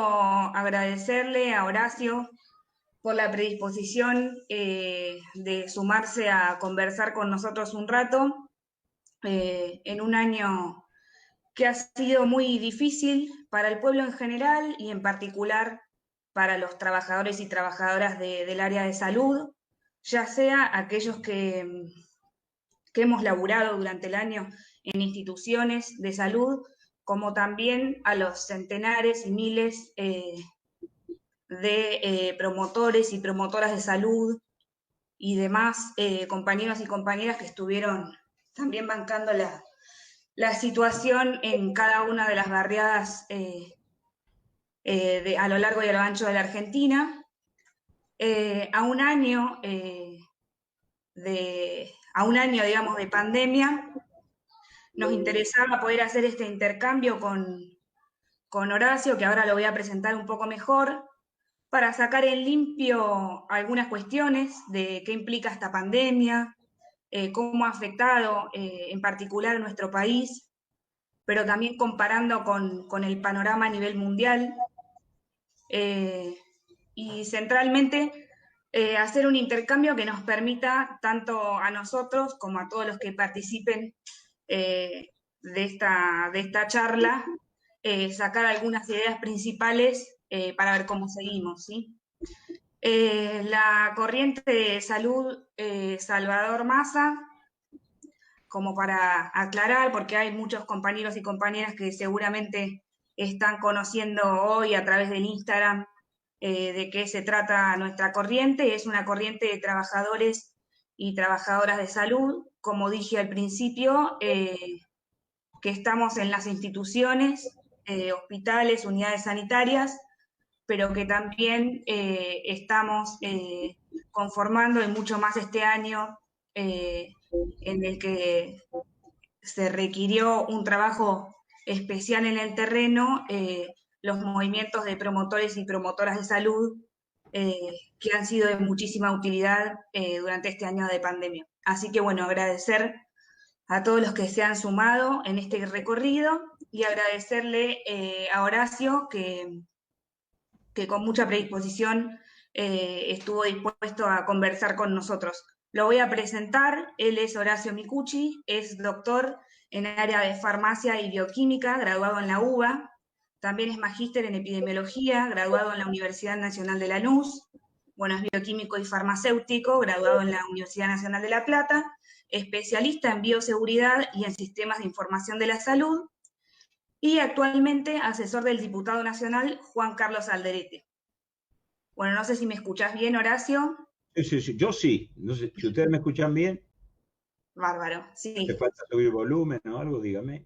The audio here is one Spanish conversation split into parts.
agradecerle a Horacio por la predisposición de sumarse a conversar con nosotros un rato en un año que ha sido muy difícil para el pueblo en general y en particular para los trabajadores y trabajadoras del área de salud, ya sea aquellos que hemos laburado durante el año en instituciones de salud, como también a los centenares y miles de promotores y promotoras de salud y demás compañeros y compañeras que estuvieron también bancando la situación en cada una de las barriadas a lo largo y a lo ancho de la Argentina. A un año, digamos, de pandemia, nos interesaba poder hacer este intercambio con Horacio, que ahora lo voy a presentar un poco mejor, para sacar en limpio algunas cuestiones de qué implica esta pandemia, cómo ha afectado en particular a nuestro país, pero también comparando con el panorama a nivel mundial, y centralmente hacer un intercambio que nos permita tanto a nosotros como a todos los que participen de esta charla, sacar algunas ideas principales para ver cómo seguimos, ¿sí? La corriente de salud Salvador Massa, como para aclarar, porque hay muchos compañeros y compañeras que seguramente están conociendo hoy a través del Instagram de qué se trata nuestra corriente. Es una corriente de trabajadores y trabajadoras de salud, como dije al principio, que estamos en las instituciones, hospitales, unidades sanitarias, pero que también estamos conformando y mucho más este año en el que se requirió un trabajo especial en el terreno, los movimientos de promotores y promotoras de salud que han sido de muchísima utilidad durante este año de pandemia. Así que bueno, agradecer a todos los que se han sumado en este recorrido y agradecerle a Horacio que con mucha predisposición estuvo dispuesto a conversar con nosotros. Lo voy a presentar, él es Horacio Micucci, es doctor en área de farmacia y bioquímica, graduado en la UBA, también es magíster en epidemiología, graduado en la Universidad Nacional de Lanús, bueno, es bioquímico y farmacéutico, graduado en la Universidad Nacional de La Plata, especialista en bioseguridad y en sistemas de información de la salud, y actualmente asesor del diputado nacional Juan Carlos Alderete. Bueno, no sé si me escuchás bien, Horacio. Sí, sí, sí, yo sí. No sé, si ustedes me escuchan bien, Bárbaro, hace sí. falta subir volumen o algo, dígame.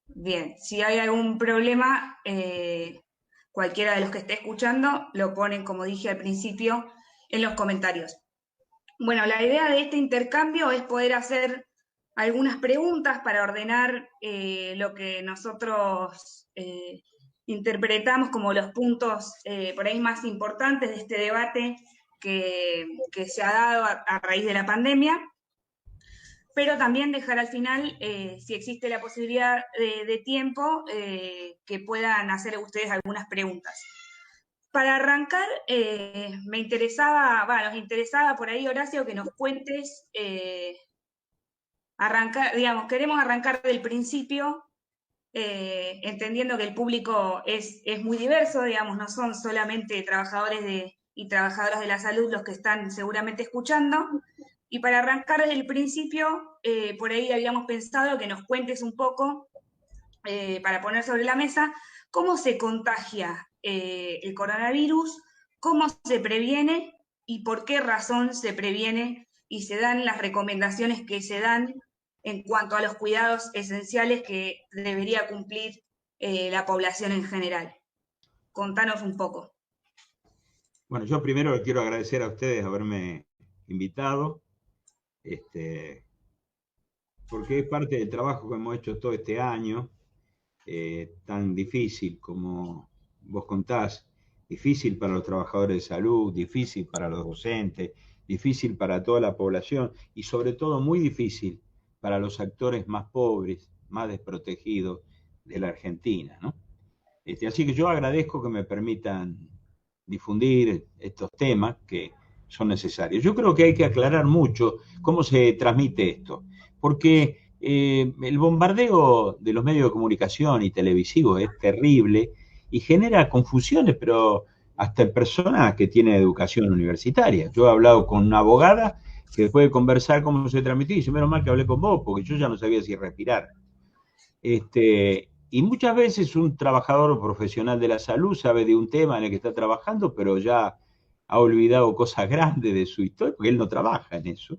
Bien, si hay algún problema, cualquiera de los que esté escuchando lo ponen, como dije al principio, en los comentarios. Bueno, la idea de este intercambio es poder hacer algunas preguntas para ordenar lo que nosotros interpretamos como los puntos por ahí más importantes de este debate que se ha dado a raíz de la pandemia, pero también dejar al final, si existe la posibilidad de tiempo, que puedan hacer ustedes algunas preguntas. Para arrancar, nos interesaba por ahí, Horacio, que nos cuentes, digamos, queremos arrancar del principio, entendiendo que el público es muy diverso, digamos, no son solamente trabajadores y trabajadoras de la salud los que están seguramente escuchando. Y para arrancar desde el principio, por ahí habíamos pensado que nos cuentes un poco, para poner sobre la mesa, cómo se contagia el coronavirus, cómo se previene y por qué razón se previene y se dan las recomendaciones que se dan en cuanto a los cuidados esenciales que debería cumplir la población en general. Contanos un poco. Bueno, yo primero les quiero agradecer a ustedes haberme invitado, este, porque es parte del trabajo que hemos hecho todo este año, tan difícil como vos contás, difícil para los trabajadores de salud, difícil para los docentes, difícil para toda la población y sobre todo muy difícil para los actores más pobres, más desprotegidos de la Argentina, ¿no? Así que yo agradezco que me permitan difundir estos temas que son necesarios. Yo creo que hay que aclarar mucho cómo se transmite esto, porque el bombardeo de los medios de comunicación y televisivos es terrible y genera confusiones, pero hasta en personas que tienen educación universitaria. Yo he hablado con una abogada que después de conversar cómo se transmitía, dice, menos mal que hablé con vos, porque yo ya no sabía si respirar. Y muchas veces un trabajador profesional de la salud sabe de un tema en el que está trabajando, pero ya ha olvidado cosas grandes de su historia, porque él no trabaja en eso.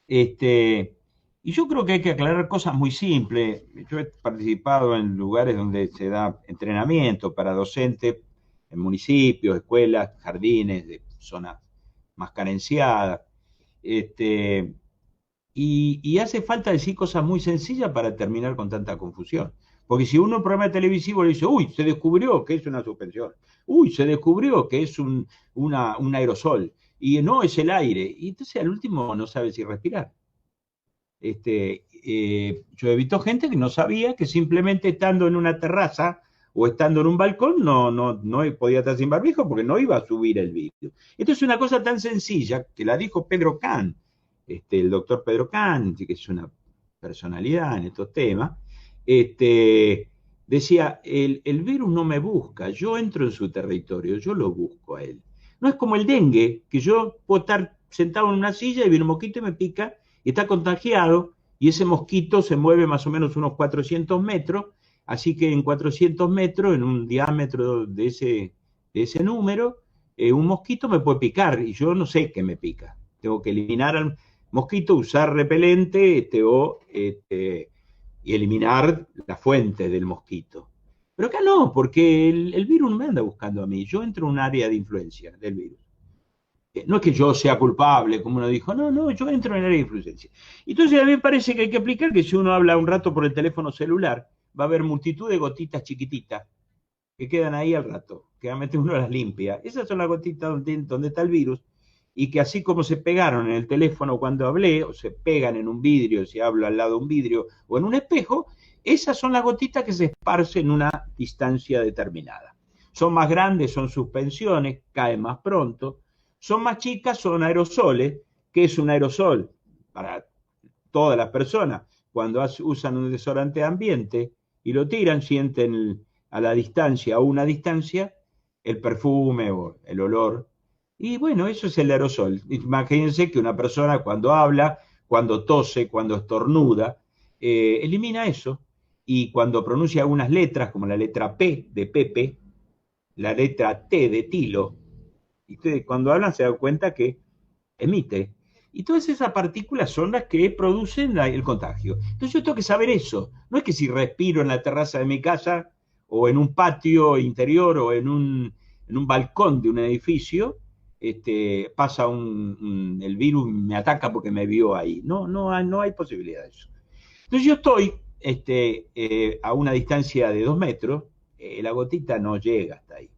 Y yo creo que hay que aclarar cosas muy simples. Yo he participado en lugares donde se da entrenamiento para docentes, en municipios, escuelas, jardines, de zonas más carenciadas. Y hace falta decir cosas muy sencillas para terminar con tanta confusión. Porque si uno en un programa televisivo le dice, uy, se descubrió que es una suspensión, uy, se descubrió que es un aerosol, y no es el aire, y entonces al último no sabe si respirar. Yo he visto gente que no sabía que simplemente estando en una terraza o estando en un balcón no podía estar sin barbijo porque no iba a subir el virus. Esto es una cosa tan sencilla que la dijo Pedro Kahn, el doctor Pedro Kahn, que es una personalidad en estos temas, decía, el virus no me busca, yo entro en su territorio, yo lo busco a él. No es como el dengue, que yo puedo estar sentado en una silla y viene un mosquito y me pica, y está contagiado, y ese mosquito se mueve más o menos unos 400 metros, así que en 400 metros, en un diámetro de ese número, un mosquito me puede picar, y yo no sé qué me pica. Tengo que eliminar al mosquito, usar repelente y eliminar la fuente del mosquito. Pero acá no, porque el virus no me anda buscando a mí, yo entro en un área de influencia del virus. No es que yo sea culpable, como uno dijo, no, yo entro en el área de influencia. Entonces a mí me parece que hay que aplicar que si uno habla un rato por el teléfono celular, va a haber multitud de gotitas chiquititas que quedan ahí al rato, que realmente uno las limpia. Esas son las gotitas donde está el virus, y que así como se pegaron en el teléfono cuando hablé, o se pegan en un vidrio si hablo al lado de un vidrio o en un espejo, esas son las gotitas que se esparcen en una distancia determinada. Son más grandes, son suspensiones, caen más pronto. Son más chicas, son aerosoles. ¿Qué es un aerosol? Para todas las personas, cuando usan un desodorante de ambiente y lo tiran, sienten a la distancia o una distancia el perfume o el olor. Y bueno, eso es el aerosol. Imagínense que una persona cuando habla, cuando tose, cuando estornuda, elimina eso. Y cuando pronuncia algunas letras, como la letra P de Pepe, la letra T de Tilo, y ustedes cuando hablan se dan cuenta que emite. Y todas esas partículas son las que producen el contagio. Entonces yo tengo que saber eso. No es que si respiro en la terraza de mi casa o en un patio interior o en un balcón de un edificio, pasa el virus me ataca porque me vio ahí. No hay posibilidad de eso. Entonces yo estoy a una distancia de 2 metros, la gotita no llega hasta ahí.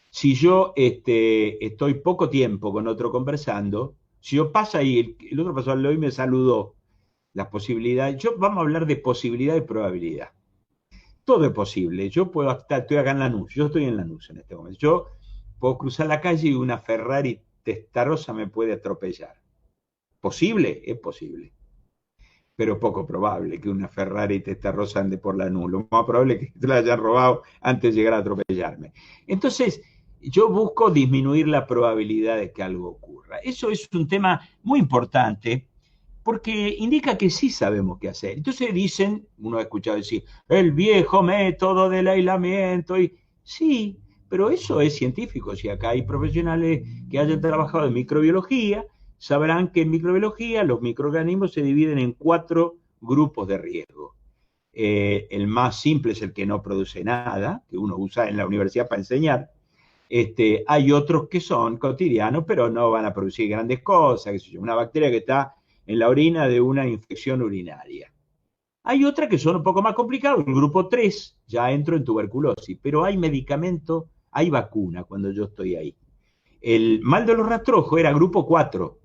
Si yo estoy poco tiempo con otro conversando, si yo paso ahí, el otro pasó al lado y me saludó, las posibilidades, vamos a hablar de posibilidad y probabilidad. Todo es posible. Yo puedo estar, estoy acá en Lanús, yo estoy en Lanús en este momento. Yo puedo cruzar la calle y una Ferrari Testarossa me puede atropellar. ¿Posible? Es posible. Pero poco probable que una Ferrari Testarossa ande por Lanús. Lo más probable es que la hayan robado antes de llegar a atropellarme. Entonces, yo busco disminuir la probabilidad de que algo ocurra. Eso es un tema muy importante porque indica que sí sabemos qué hacer. Entonces dicen, uno ha escuchado decir, el viejo método del aislamiento. Y sí, pero eso es científico. Si acá hay profesionales que hayan trabajado en microbiología, sabrán que en microbiología los microorganismos se dividen en 4 grupos de riesgo. El más simple es el que no produce nada, que uno usa en la universidad para enseñar. Hay otros que son cotidianos, pero no van a producir grandes cosas, qué sé yo, una bacteria que está en la orina de una infección urinaria. Hay otras que son un poco más complicadas, el grupo 3, ya entro en tuberculosis, pero hay medicamento, hay vacuna cuando yo estoy ahí. El mal de los rastrojos era grupo 4,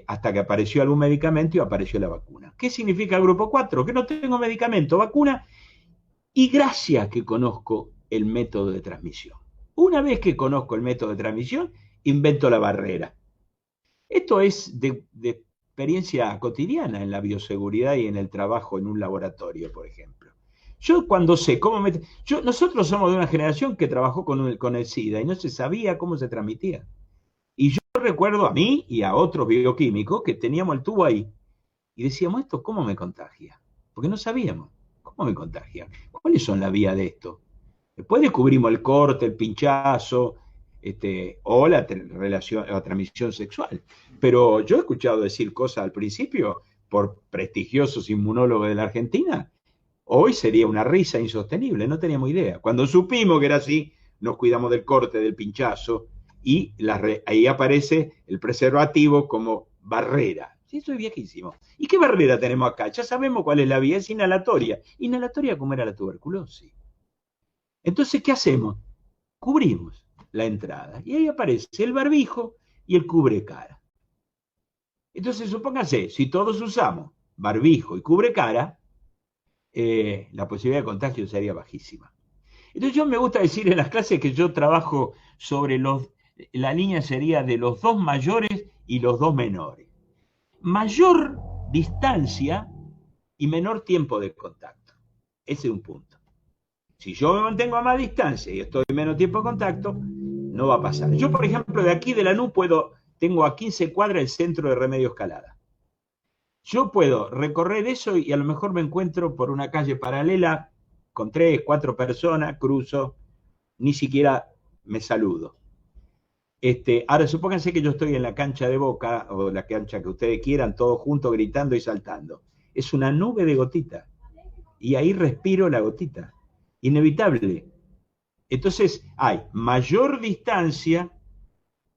hasta que apareció algún medicamento y apareció la vacuna. ¿Qué significa el grupo 4? Que no tengo medicamento, vacuna, Y gracias que conozco el método de transmisión. Una vez que conozco el método de transmisión, invento la barrera. Esto es de experiencia cotidiana en la bioseguridad y en el trabajo en un laboratorio, por ejemplo. Yo cuando sé cómo nosotros somos de una generación que trabajó con el SIDA y no se sabía cómo se transmitía. Y yo recuerdo a mí y a otros bioquímicos que teníamos el tubo ahí y decíamos, ¿esto cómo me contagia? Porque no sabíamos. ¿Cómo me contagia? ¿Cuáles son las vías de esto? Después descubrimos el corte, el pinchazo, o la transmisión sexual. Pero yo he escuchado decir cosas al principio por prestigiosos inmunólogos de la Argentina. Hoy sería una risa insostenible, no teníamos idea. Cuando supimos que era así, nos cuidamos del corte, del pinchazo, y ahí aparece el preservativo como barrera. Sí, eso es viejísimo. ¿Y qué barrera tenemos acá? Ya sabemos cuál es la vía, es inhalatoria. Inhalatoria como era la tuberculosis. Entonces, ¿qué hacemos? Cubrimos la entrada. Y ahí aparece el barbijo y el cubrecara. Entonces, supóngase, si todos usamos barbijo y cubrecara, la posibilidad de contagio sería bajísima. Entonces, yo me gusta decir en las clases que yo trabajo sobre la línea sería de los dos mayores y los dos menores. Mayor distancia y menor tiempo de contacto. Ese es un punto. Si yo me mantengo a más distancia y estoy menos tiempo en contacto, no va a pasar. Yo, por ejemplo, de aquí de Lanús tengo a 15 cuadras el centro de Remedios Escalada. Yo puedo recorrer eso y a lo mejor me encuentro por una calle paralela con 3, 4 personas, cruzo, ni siquiera me saludo. Ahora, supónganse que yo estoy en la cancha de Boca, o la cancha que ustedes quieran, todos juntos gritando y saltando. Es una nube de gotita. Y ahí respiro la gotita. Inevitable. Entonces hay mayor distancia,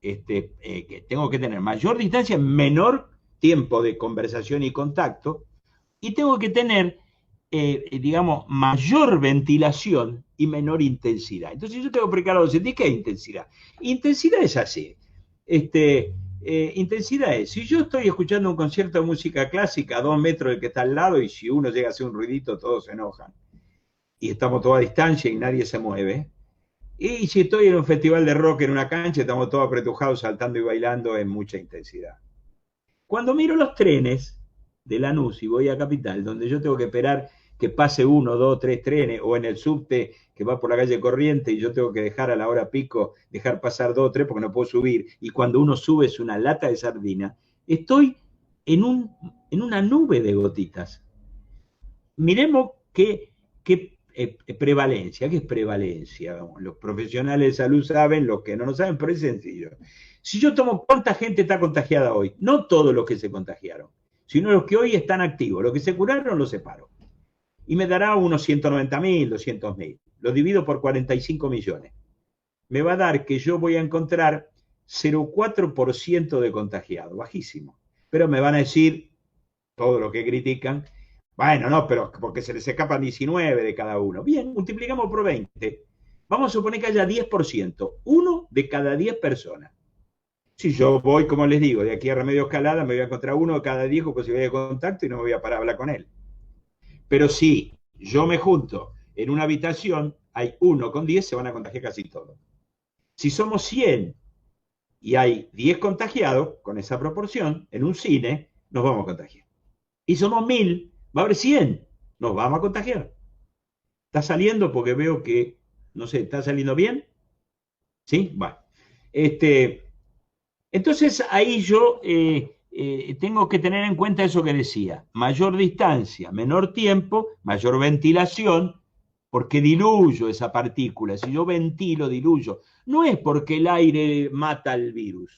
que tengo que tener mayor distancia, menor tiempo de conversación y contacto, y tengo que tener, digamos, mayor ventilación y menor intensidad. Entonces yo tengo que explicar a los docentes, ¿qué es intensidad? Intensidad es así. Intensidad es, si yo estoy escuchando un concierto de música clásica a 2 metros del que está al lado y si uno llega a hacer un ruidito todos se enojan y estamos todos a distancia y nadie se mueve, y si estoy en un festival de rock en una cancha estamos todos apretujados saltando y bailando en mucha intensidad. Cuando miro los trenes de Lanús y voy a Capital, donde yo tengo que esperar que pase 1, 2, 3 trenes, o en el subte que va por la calle Corriente y yo tengo que dejar a la hora pico, dejar pasar 2 o 3 porque no puedo subir, y cuando uno sube es una lata de sardina, estoy en una nube de gotitas. Miremos qué prevalencia. ¿Qué es prevalencia? Los profesionales de salud saben, los que no lo saben, pero es sencillo. Si yo tomo cuánta gente está contagiada hoy, no todos los que se contagiaron, sino los que hoy están activos, los que se curaron los separo. Y me dará unos 190.000, 200.000. Lo divido por 45 millones. Me va a dar que yo voy a encontrar 0,4% de contagiados, bajísimo. Pero me van a decir, todo lo que critican, bueno, no, pero porque se les escapan 19 de cada uno. Bien, multiplicamos por 20. Vamos a suponer que haya 10%, uno de cada 10 personas. Si yo voy, como les digo, de aquí a Remedios Escalada, me voy a encontrar uno de cada 10 con posibilidad de contacto y no me voy a parar a hablar con él. Pero si yo me junto en una habitación, hay 1 con 10, se van a contagiar casi todos. Si somos 100 y hay 10 contagiados, con esa proporción, en un cine, nos vamos a contagiar. Y somos 1000, va a haber 100, nos vamos a contagiar. ¿Está saliendo? Porque veo que, no sé, ¿está saliendo bien? ¿Sí? Bueno. Entonces ahí yo tengo que tener en cuenta eso que decía, mayor distancia, menor tiempo, mayor ventilación, porque diluyo esa partícula. Si yo ventilo, diluyo. No es porque el aire mata al virus,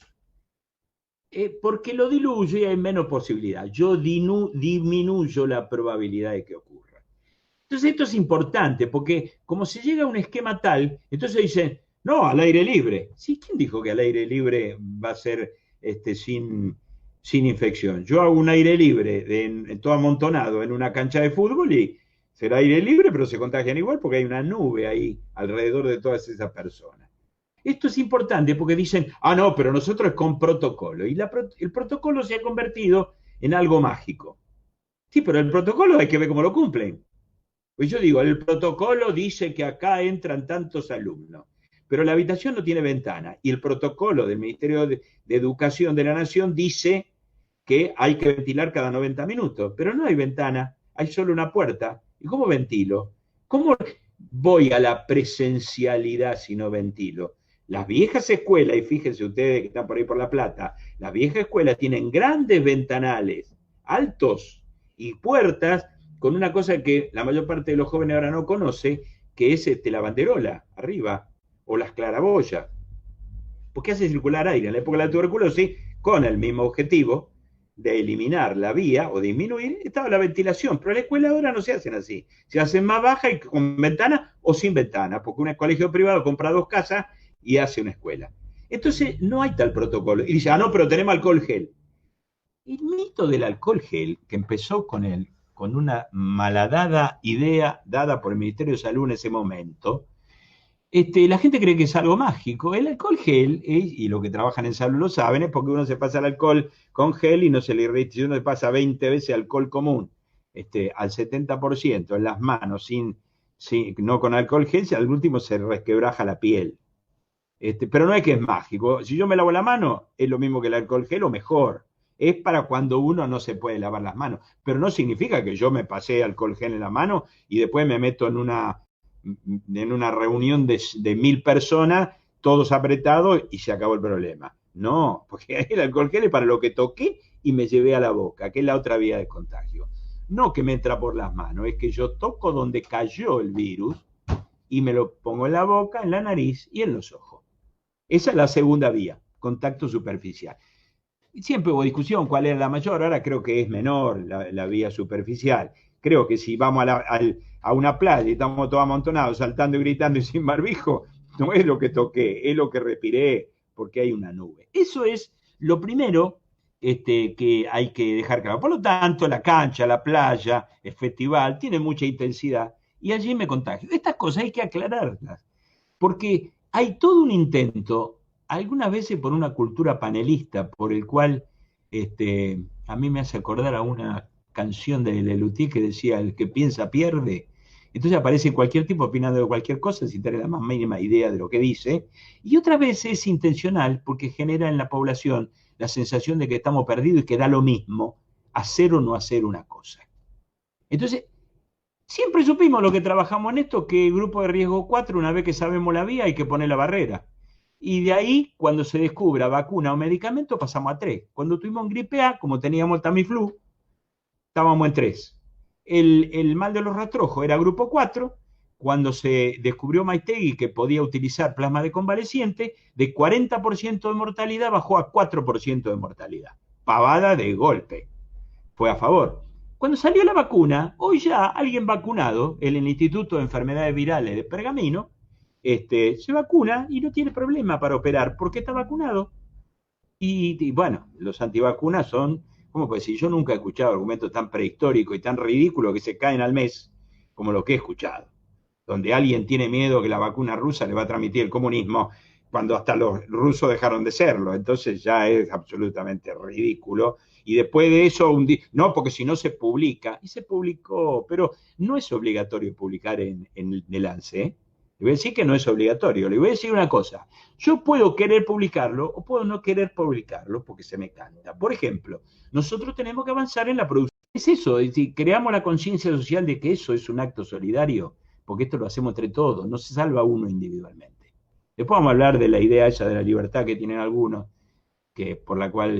porque lo diluyo y hay menos posibilidad. Yo disminuyo la probabilidad de que ocurra. Entonces esto es importante, porque como se llega a un esquema tal, entonces dicen, no, al aire libre. Sí, ¿quién dijo que al aire libre va a ser sin infección? Yo hago un aire libre, todo amontonado en una cancha de fútbol y será aire libre, pero se contagian igual porque hay una nube ahí alrededor de todas esas personas. Esto es importante porque dicen, no, pero nosotros es con protocolo. Y el protocolo se ha convertido en algo mágico. Sí, pero el protocolo hay que ver cómo lo cumplen. Pues yo digo, el protocolo dice que acá entran tantos alumnos, pero la habitación no tiene ventana y el protocolo del Ministerio de Educación de la Nación dice que hay que ventilar cada 90 minutos, pero no hay ventana, hay solo una puerta. ¿Y cómo ventilo? ¿Cómo voy a la presencialidad si no ventilo? Las viejas escuelas, y fíjense ustedes que están por ahí por La Plata, las viejas escuelas tienen grandes ventanales, altos, y puertas con una cosa que la mayor parte de los jóvenes ahora no conoce, que es la banderola arriba, o las claraboyas, porque hace circular aire. En la época de la tuberculosis, con el mismo objetivo de eliminar la vía o disminuir, estaba la ventilación. Pero en la escuela ahora no se hacen así. Se hacen más bajas y con ventana o sin ventana, porque un colegio privado compra 2 casas y hace una escuela. Entonces no hay tal protocolo. Y dice, no, pero tenemos alcohol gel. El mito del alcohol gel, que empezó con una malhadada idea dada por el Ministerio de Salud en ese momento, la gente cree que es algo mágico. El alcohol gel, y los que trabajan en salud lo saben, es porque uno se pasa el alcohol con gel y no se le irrita. Si uno se pasa 20 veces alcohol común, al 70% en las manos, no con alcohol gel, al último se resquebraja la piel. Pero no es que es mágico. Si yo me lavo la mano, es lo mismo que el alcohol gel o mejor. Es para cuando uno no se puede lavar las manos. Pero no significa que yo me pasé alcohol gel en la mano y después me meto en una reunión de 1000 personas, todos apretados y se acabó el problema. No, porque el alcohol gel es para lo que toqué y me llevé a la boca, que es la otra vía de contagio. No que me entra por las manos, es que yo toco donde cayó el virus y me lo pongo en la boca, en la nariz y en los ojos. Esa es la segunda vía, contacto superficial. Siempre hubo discusión cuál era la mayor, ahora creo que es menor la vía superficial. Creo que si vamos a una playa y estamos todos amontonados, saltando y gritando y sin barbijo, no es lo que toqué, es lo que respiré, porque hay una nube. Eso es lo primero que hay que dejar claro. Por lo tanto, la cancha, la playa, el festival, tiene mucha intensidad y allí me contagio. Estas cosas hay que aclararlas, porque hay todo un intento, algunas veces por una cultura panelista, por el cual a mí me hace acordar a una canción de Lelutier que decía, el que piensa pierde. Entonces aparece cualquier tipo opinando de cualquier cosa sin tener la más mínima idea de lo que dice. Y otras veces es intencional porque genera en la población la sensación de que estamos perdidos y que da lo mismo hacer o no hacer una cosa. Entonces, siempre supimos lo que trabajamos en esto, que el grupo de riesgo 4, una vez que sabemos la vía, hay que poner la barrera. Y de ahí, cuando se descubra vacuna o medicamento, pasamos a 3. Cuando tuvimos gripe A, como teníamos Tamiflu, estábamos en 3. El mal de los rastrojos era grupo 4. Cuando se descubrió Maitegi que podía utilizar plasma de convaleciente, de 40% de mortalidad bajó a 4% de mortalidad. Pavada de golpe. Fue a favor. Cuando salió la vacuna, hoy ya alguien vacunado en el Instituto de Enfermedades Virales de Pergamino, se vacuna y no tiene problema para operar porque está vacunado. Y bueno, los antivacunas son, ¿cómo puedo decir? Yo nunca he escuchado argumentos tan prehistóricos y tan ridículos que se caen al mes como lo que he escuchado. Donde alguien tiene miedo que la vacuna rusa le va a transmitir el comunismo, cuando hasta los rusos dejaron de serlo. Entonces ya es absolutamente ridículo. Y después de eso, no, porque si no se publica, y se publicó, pero no es obligatorio publicar en el Lance, ¿eh? Le voy a decir que no es obligatorio. Le voy a decir una cosa. Yo puedo querer publicarlo o puedo no querer publicarlo porque se me canta. Por ejemplo, nosotros tenemos que avanzar en la producción. Es eso, es decir, creamos la conciencia social de que eso es un acto solidario, porque esto lo hacemos entre todos, no se salva uno individualmente. Después vamos a hablar de la idea esa de la libertad que tienen algunos, que por la cual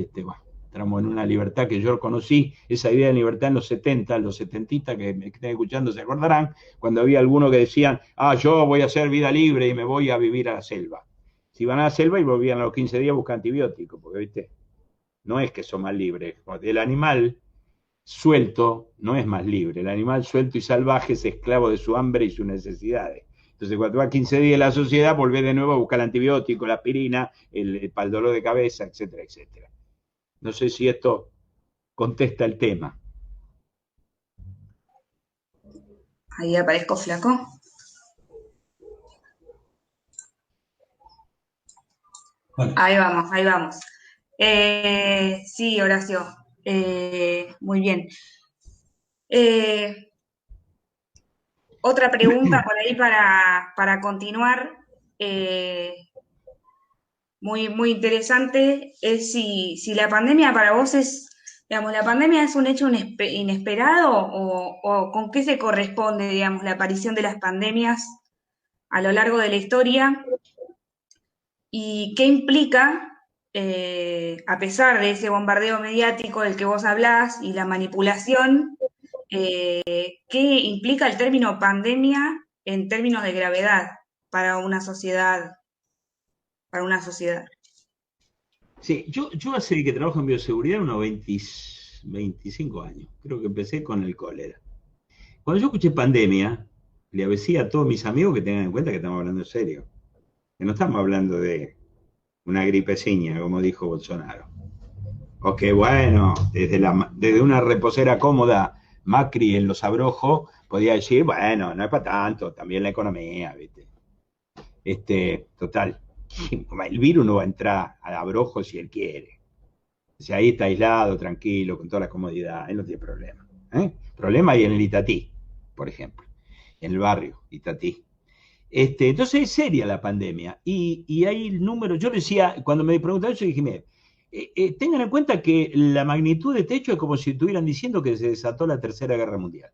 entramos en una libertad que yo conocí, esa idea de libertad en los 70, los setentistas que me estén escuchando se acordarán, cuando había algunos que decían, yo voy a hacer vida libre y me voy a vivir a la selva. Si van a la selva y volvían a los 15 días a buscar antibióticos, porque viste, no es que son más libres. El animal suelto no es más libre. El animal suelto y salvaje es esclavo de su hambre y sus necesidades. Entonces, cuando va 15 días en la sociedad, volvés de nuevo a buscar el antibiótico, la aspirina, para el dolor de cabeza, etcétera, etcétera. No sé si esto contesta el tema. Ahí aparezco flaco. Vale. Ahí vamos, ahí vamos. Sí, Horacio, muy bien. Otra pregunta por ahí para continuar, muy interesante, es si la pandemia para vos es, digamos, la pandemia es un hecho inesperado o con qué se corresponde, digamos, la aparición de las pandemias a lo largo de la historia y qué implica, a pesar de ese bombardeo mediático del que vos hablás y la manipulación, qué implica el término pandemia en términos de gravedad para una sociedad, para una sociedad. Sí, yo hace que trabajo en bioseguridad unos 25 años. Creo que empecé con el cólera. Cuando yo escuché pandemia, le avisé a todos mis amigos que tengan en cuenta que estamos hablando en serio. Que no estamos hablando de una gripeciña, como dijo Bolsonaro. O que, bueno, desde una reposera cómoda, Macri en los abrojos podía decir, bueno, no es para tanto, también la economía, ¿viste? Total, el virus no va a entrar a abrojo si él quiere. Si ahí está aislado, tranquilo, con toda la comodidad, él no tiene problema. Problema hay en el Itatí, por ejemplo, en el barrio Itatí. Entonces es seria la pandemia y hay números, yo decía, cuando me preguntaban eso, dije, mire, tengan en cuenta que la magnitud de techo es como si estuvieran diciendo que se desató la Tercera Guerra Mundial.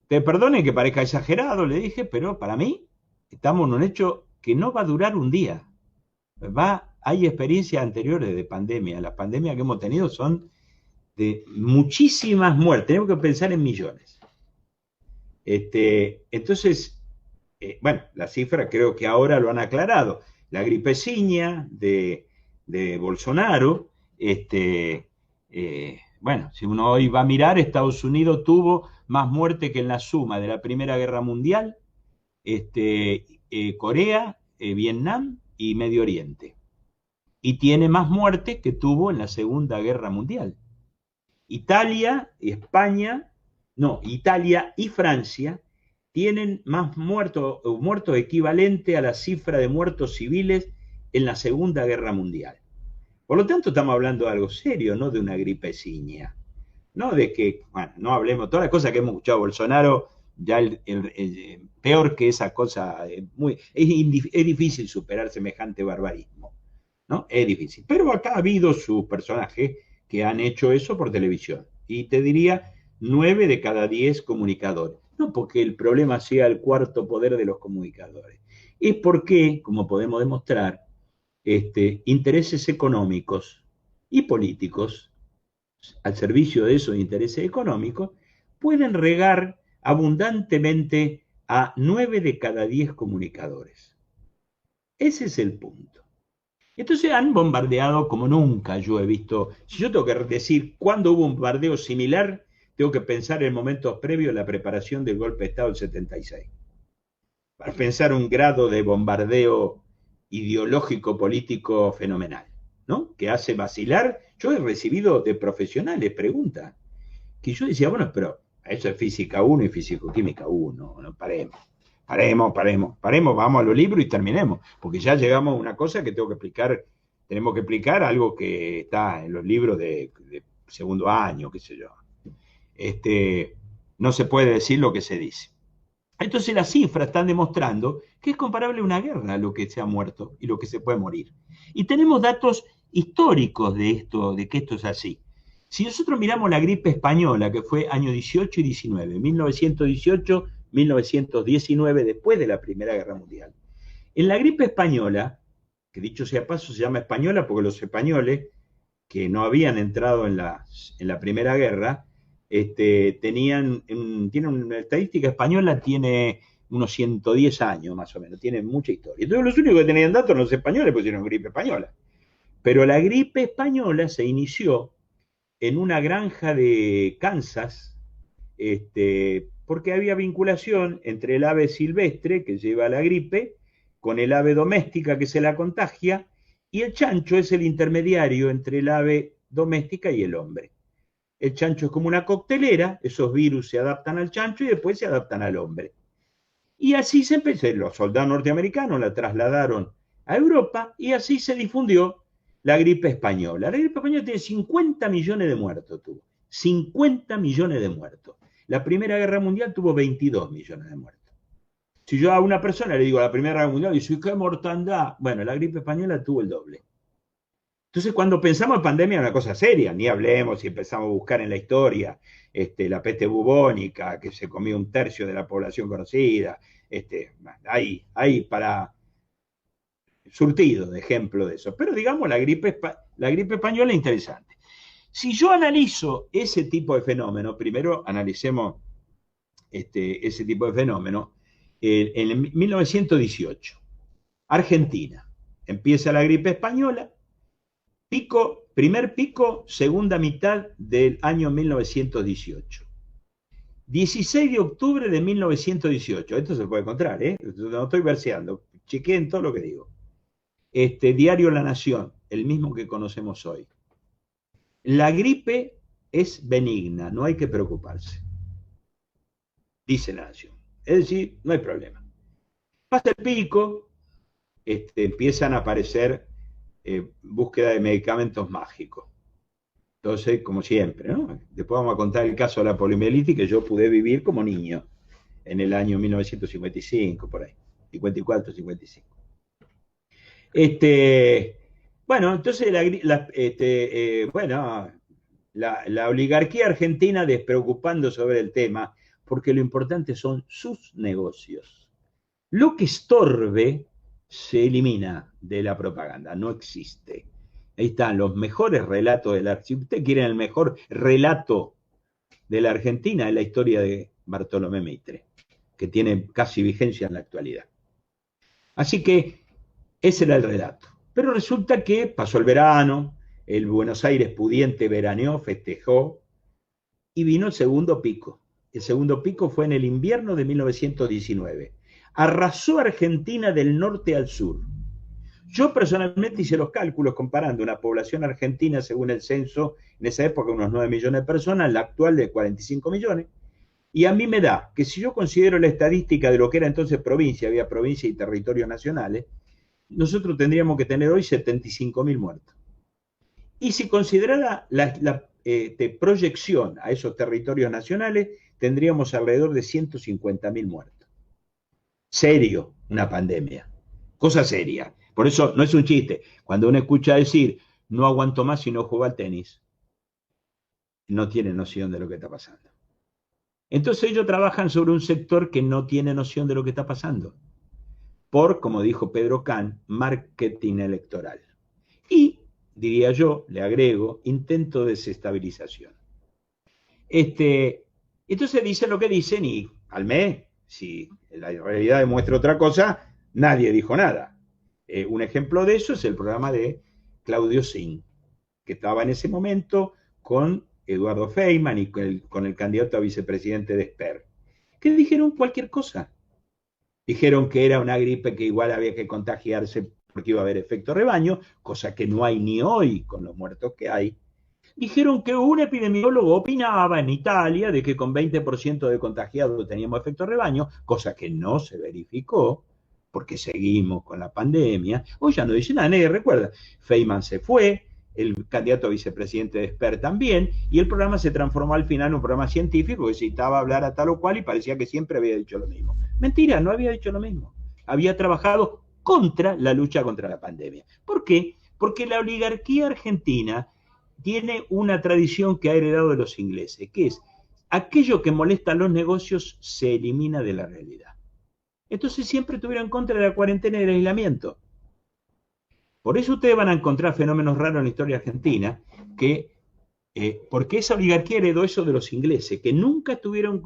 Te perdone que parezca exagerado, le dije, pero para mí estamos en un hecho que no va a durar un día. Hay experiencias anteriores de pandemia. Las pandemias que hemos tenido son de muchísimas muertes. Tenemos que pensar en millones. Entonces, bueno, las cifras creo que ahora lo han aclarado. La gripeciña de Bolsonaro, bueno, si uno hoy va a mirar, Estados Unidos tuvo más muerte que en la suma de la Primera Guerra Mundial, Corea, Vietnam y Medio Oriente. Y tiene más muerte que tuvo en la Segunda Guerra Mundial. Italia y España, no, Italia y Francia tienen más muertos equivalente a la cifra de muertos civiles en la Segunda Guerra Mundial. Por lo tanto, estamos hablando de algo serio, no de una gripeciña. No de que, bueno, no hablemos, todas las cosas que hemos escuchado a Bolsonaro, ya peor que esa cosa, es difícil superar semejante barbarismo, ¿no? Es difícil. Pero acá ha habido sus personajes que han hecho eso por televisión. Y te diría, 9 de cada 10 comunicadores. No porque el problema sea el cuarto poder de los comunicadores, es porque, como podemos demostrar, intereses económicos y políticos, al servicio de esos intereses económicos, pueden regar abundantemente a 9 de cada 10 comunicadores. Ese es el punto. Entonces han bombardeado como nunca yo he visto. Si yo tengo que decir cuándo hubo un bombardeo similar, tengo que pensar en momentos previos a la preparación del golpe de Estado del 76. Para pensar un grado de bombardeo ideológico político fenomenal, ¿no? Que hace vacilar. Yo he recibido de profesionales preguntas que yo decía, bueno, pero eso es física 1 y físico-química 1, no paremos. Paremos, vamos a los libros y terminemos, porque ya llegamos a una cosa que tenemos que explicar algo que está en los libros de segundo año, qué sé yo. No se puede decir lo que se dice. Entonces las cifras están demostrando que es comparable a una guerra lo que se ha muerto y lo que se puede morir. Y tenemos datos históricos de esto, de que esto es así. Si nosotros miramos la gripe española, que fue año 18 y 19, 1918, 1919, después de la Primera Guerra Mundial. En la gripe española, que dicho sea paso se llama española porque los españoles, que no habían entrado en la Primera Guerra, tienen una estadística española, tiene unos 110 años más o menos, tiene mucha historia. Entonces los únicos que tenían datos eran los españoles, pusieron gripe española. Pero la gripe española se inició en una granja de Kansas, porque había vinculación entre el ave silvestre que lleva la gripe con el ave doméstica que se la contagia, y el chancho es el intermediario entre el ave doméstica y el hombre. El chancho es como una coctelera, esos virus se adaptan al chancho y después se adaptan al hombre. Y así se empezó, los soldados norteamericanos la trasladaron a Europa y así se difundió la gripe española. La gripe española tiene 50 millones de muertos, tuvo. 50 millones de muertos. La Primera Guerra Mundial tuvo 22 millones de muertos. Si yo a una persona le digo la Primera Guerra Mundial, y dice, ¿qué mortandad? Bueno, la gripe española tuvo el doble. Entonces, cuando pensamos en pandemia, es una cosa seria, ni hablemos si empezamos a buscar en la historia la peste bubónica, que se comió un tercio de la población conocida. Hay para surtido de ejemplo de eso. Pero digamos, la gripe española es interesante. Si yo analizo ese tipo de fenómeno, primero analicemos ese tipo de fenómeno, en 1918, Argentina, empieza la gripe española, primer pico, segunda mitad del año 1918. 16 de octubre de 1918, esto se puede encontrar, no estoy verseando, chequeen todo lo que digo. Diario La Nación, el mismo que conocemos hoy. La gripe es benigna, no hay que preocuparse, dice La Nación. Es decir, no hay problema. Pasa el pico, empiezan a aparecer búsqueda de medicamentos mágicos. Entonces, como siempre, ¿no? Después vamos a contar el caso de la poliomielitis que yo pude vivir como niño en el año 1955, por ahí, 54, 55. Bueno, entonces la oligarquía argentina despreocupando sobre el tema, porque lo importante son sus negocios. Lo que estorbe se elimina de la propaganda, no existe. Ahí están los mejores relatos de la... Si usted quiere el mejor relato de la Argentina, es la historia de Bartolomé Mitre, que tiene casi vigencia en la actualidad. Así que ese era el relato. Pero resulta que pasó el verano, el Buenos Aires pudiente veraneó, festejó, y vino el segundo pico. El segundo pico fue en el invierno de 1919. Arrasó Argentina del norte al sur. Yo personalmente hice los cálculos comparando una población argentina según el censo, en esa época unos 9 millones de personas, la actual de 45 millones, y a mí me da que si yo considero la estadística de lo que era entonces provincia, había provincia y territorios nacionales, nosotros tendríamos que tener hoy 75.000 muertos. Y si considerara la proyección a esos territorios nacionales, tendríamos alrededor de 150.000 muertos. Serio, una pandemia. Cosa seria. Por eso no es un chiste. Cuando uno escucha decir, no aguanto más si no juego al tenis, no tiene noción de lo que está pasando. Entonces ellos trabajan sobre un sector que no tiene noción de lo que está pasando. Por, como dijo Pedro Kahn, marketing electoral. Y, diría yo, le agrego, intento de desestabilización. Entonces dicen lo que dicen y al mes, si la realidad demuestra otra cosa, nadie dijo nada. Un ejemplo de eso es el programa de Claudio Zin, que estaba en ese momento con Eduardo Feynman y con el candidato a vicepresidente de Esper, que dijeron cualquier cosa. Dijeron que era una gripe que igual había que contagiarse porque iba a haber efecto rebaño, cosa que no hay ni hoy con los muertos que hay. Dijeron que un epidemiólogo opinaba en Italia de que con 20% de contagiados teníamos efecto rebaño, cosa que no se verificó, porque seguimos con la pandemia. Hoy ya no dice nada, nadie recuerda. Feynman se fue, el candidato a vicepresidente de Esper también, y el programa se transformó al final en un programa científico que citaba hablar a tal o cual y parecía que siempre había dicho lo mismo. Mentira, no había dicho lo mismo. Había trabajado contra la lucha contra la pandemia. ¿Por qué? Porque la oligarquía argentina tiene una tradición que ha heredado de los ingleses, que es aquello que molesta a los negocios se elimina de la realidad. Entonces siempre estuvieron en contra de la cuarentena y del aislamiento. Por eso ustedes van a encontrar fenómenos raros en la historia argentina, porque esa oligarquía heredó eso de los ingleses, que nunca estuvieron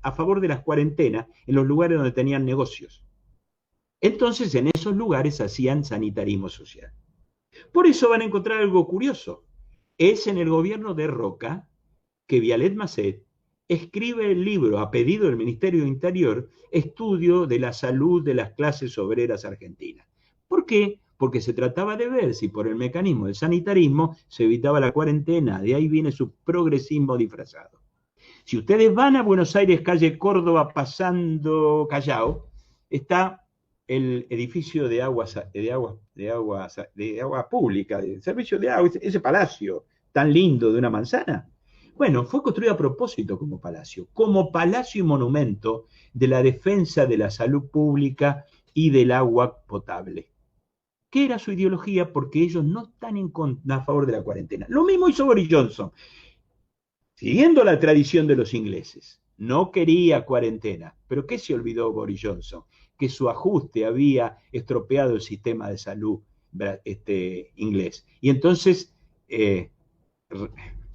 a favor de las cuarentenas en los lugares donde tenían negocios. Entonces en esos lugares hacían sanitarismo social. Por eso van a encontrar algo curioso. Es en el gobierno de Roca que Vialet Masset escribe el libro a pedido del Ministerio de Interior, Estudio de la Salud de las Clases Obreras Argentinas. ¿Por qué? Porque se trataba de ver si por el mecanismo del sanitarismo se evitaba la cuarentena. De ahí viene su progresismo disfrazado. Si ustedes van a Buenos Aires, calle Córdoba, pasando Callao, está el edificio de agua pública, de servicio de agua, ese palacio tan lindo de una manzana. Bueno, fue construido a propósito como palacio y monumento de la defensa de la salud pública y del agua potable. ¿Qué era su ideología? Porque ellos no están a favor de la cuarentena. Lo mismo hizo Boris Johnson, siguiendo la tradición de los ingleses. No quería cuarentena. ¿Pero qué se olvidó Boris Johnson? Que su ajuste había estropeado el sistema de salud inglés. Y entonces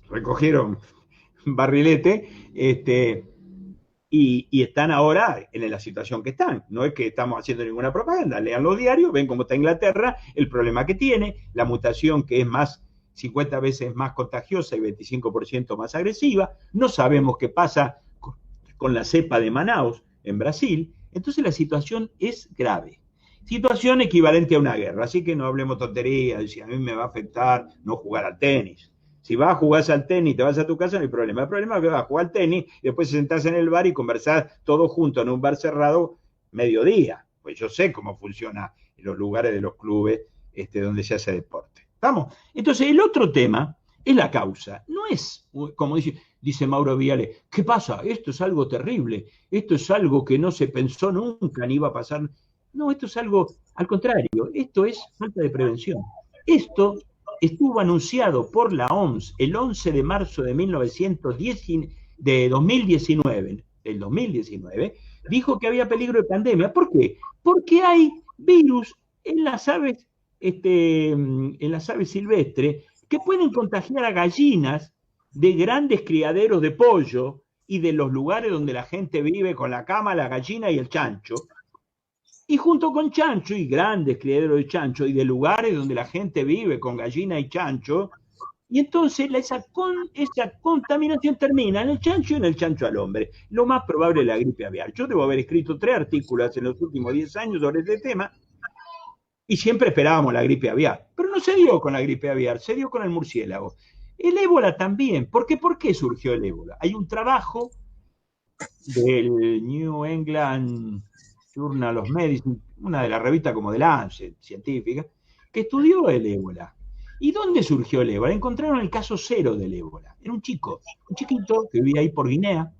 recogieron barrilete y están ahora en la situación que están. No es que estamos haciendo ninguna propaganda. Lean los diarios, ven cómo está Inglaterra, el problema que tiene, la mutación que es 50 veces más contagiosa y 25% más agresiva. No sabemos qué pasa con la cepa de Manaus en Brasil. Entonces la situación es grave. Situación equivalente a una guerra. Así que no hablemos tonterías. Si a mí me va a afectar no jugar al tenis. Si vas a jugar al tenis y te vas a tu casa, no hay problema. El problema es que vas a jugar al tenis y después te sentás en el bar y conversás todos juntos en un bar cerrado mediodía. Pues yo sé cómo funciona en los lugares de los clubes donde se hace deporte. ¿Estamos? Entonces, el otro tema es la causa. No es, como dice Mauro Viale, ¿qué pasa? Esto es algo terrible. Esto es algo que no se pensó nunca ni iba a pasar. No, esto es algo al contrario. Esto es falta de prevención. Esto estuvo anunciado por la OMS el 11 de marzo de 2019, dijo que había peligro de pandemia. ¿Por qué? Porque hay virus en las aves silvestres que pueden contagiar a gallinas de grandes criaderos de pollo y de los lugares donde la gente vive con la cama, la gallina y el chancho. Y junto con chancho y grandes criaderos de chancho y de lugares donde la gente vive con gallina y chancho, y entonces esa contaminación termina en el chancho y en el chancho al hombre. Lo más probable es la gripe aviar. Yo debo haber escrito 3 artículos en los últimos 10 años sobre este tema y siempre esperábamos la gripe aviar. Pero no se dio con la gripe aviar, se dio con el murciélago. El ébola también. ¿Por qué surgió el ébola? Hay un trabajo del New England Journal of Medicine, una de las revistas como de Lancet, científica, que estudió el ébola. ¿Y dónde surgió el ébola? Encontraron el caso 0 del ébola. Era un chiquito que vivía ahí por Guinea,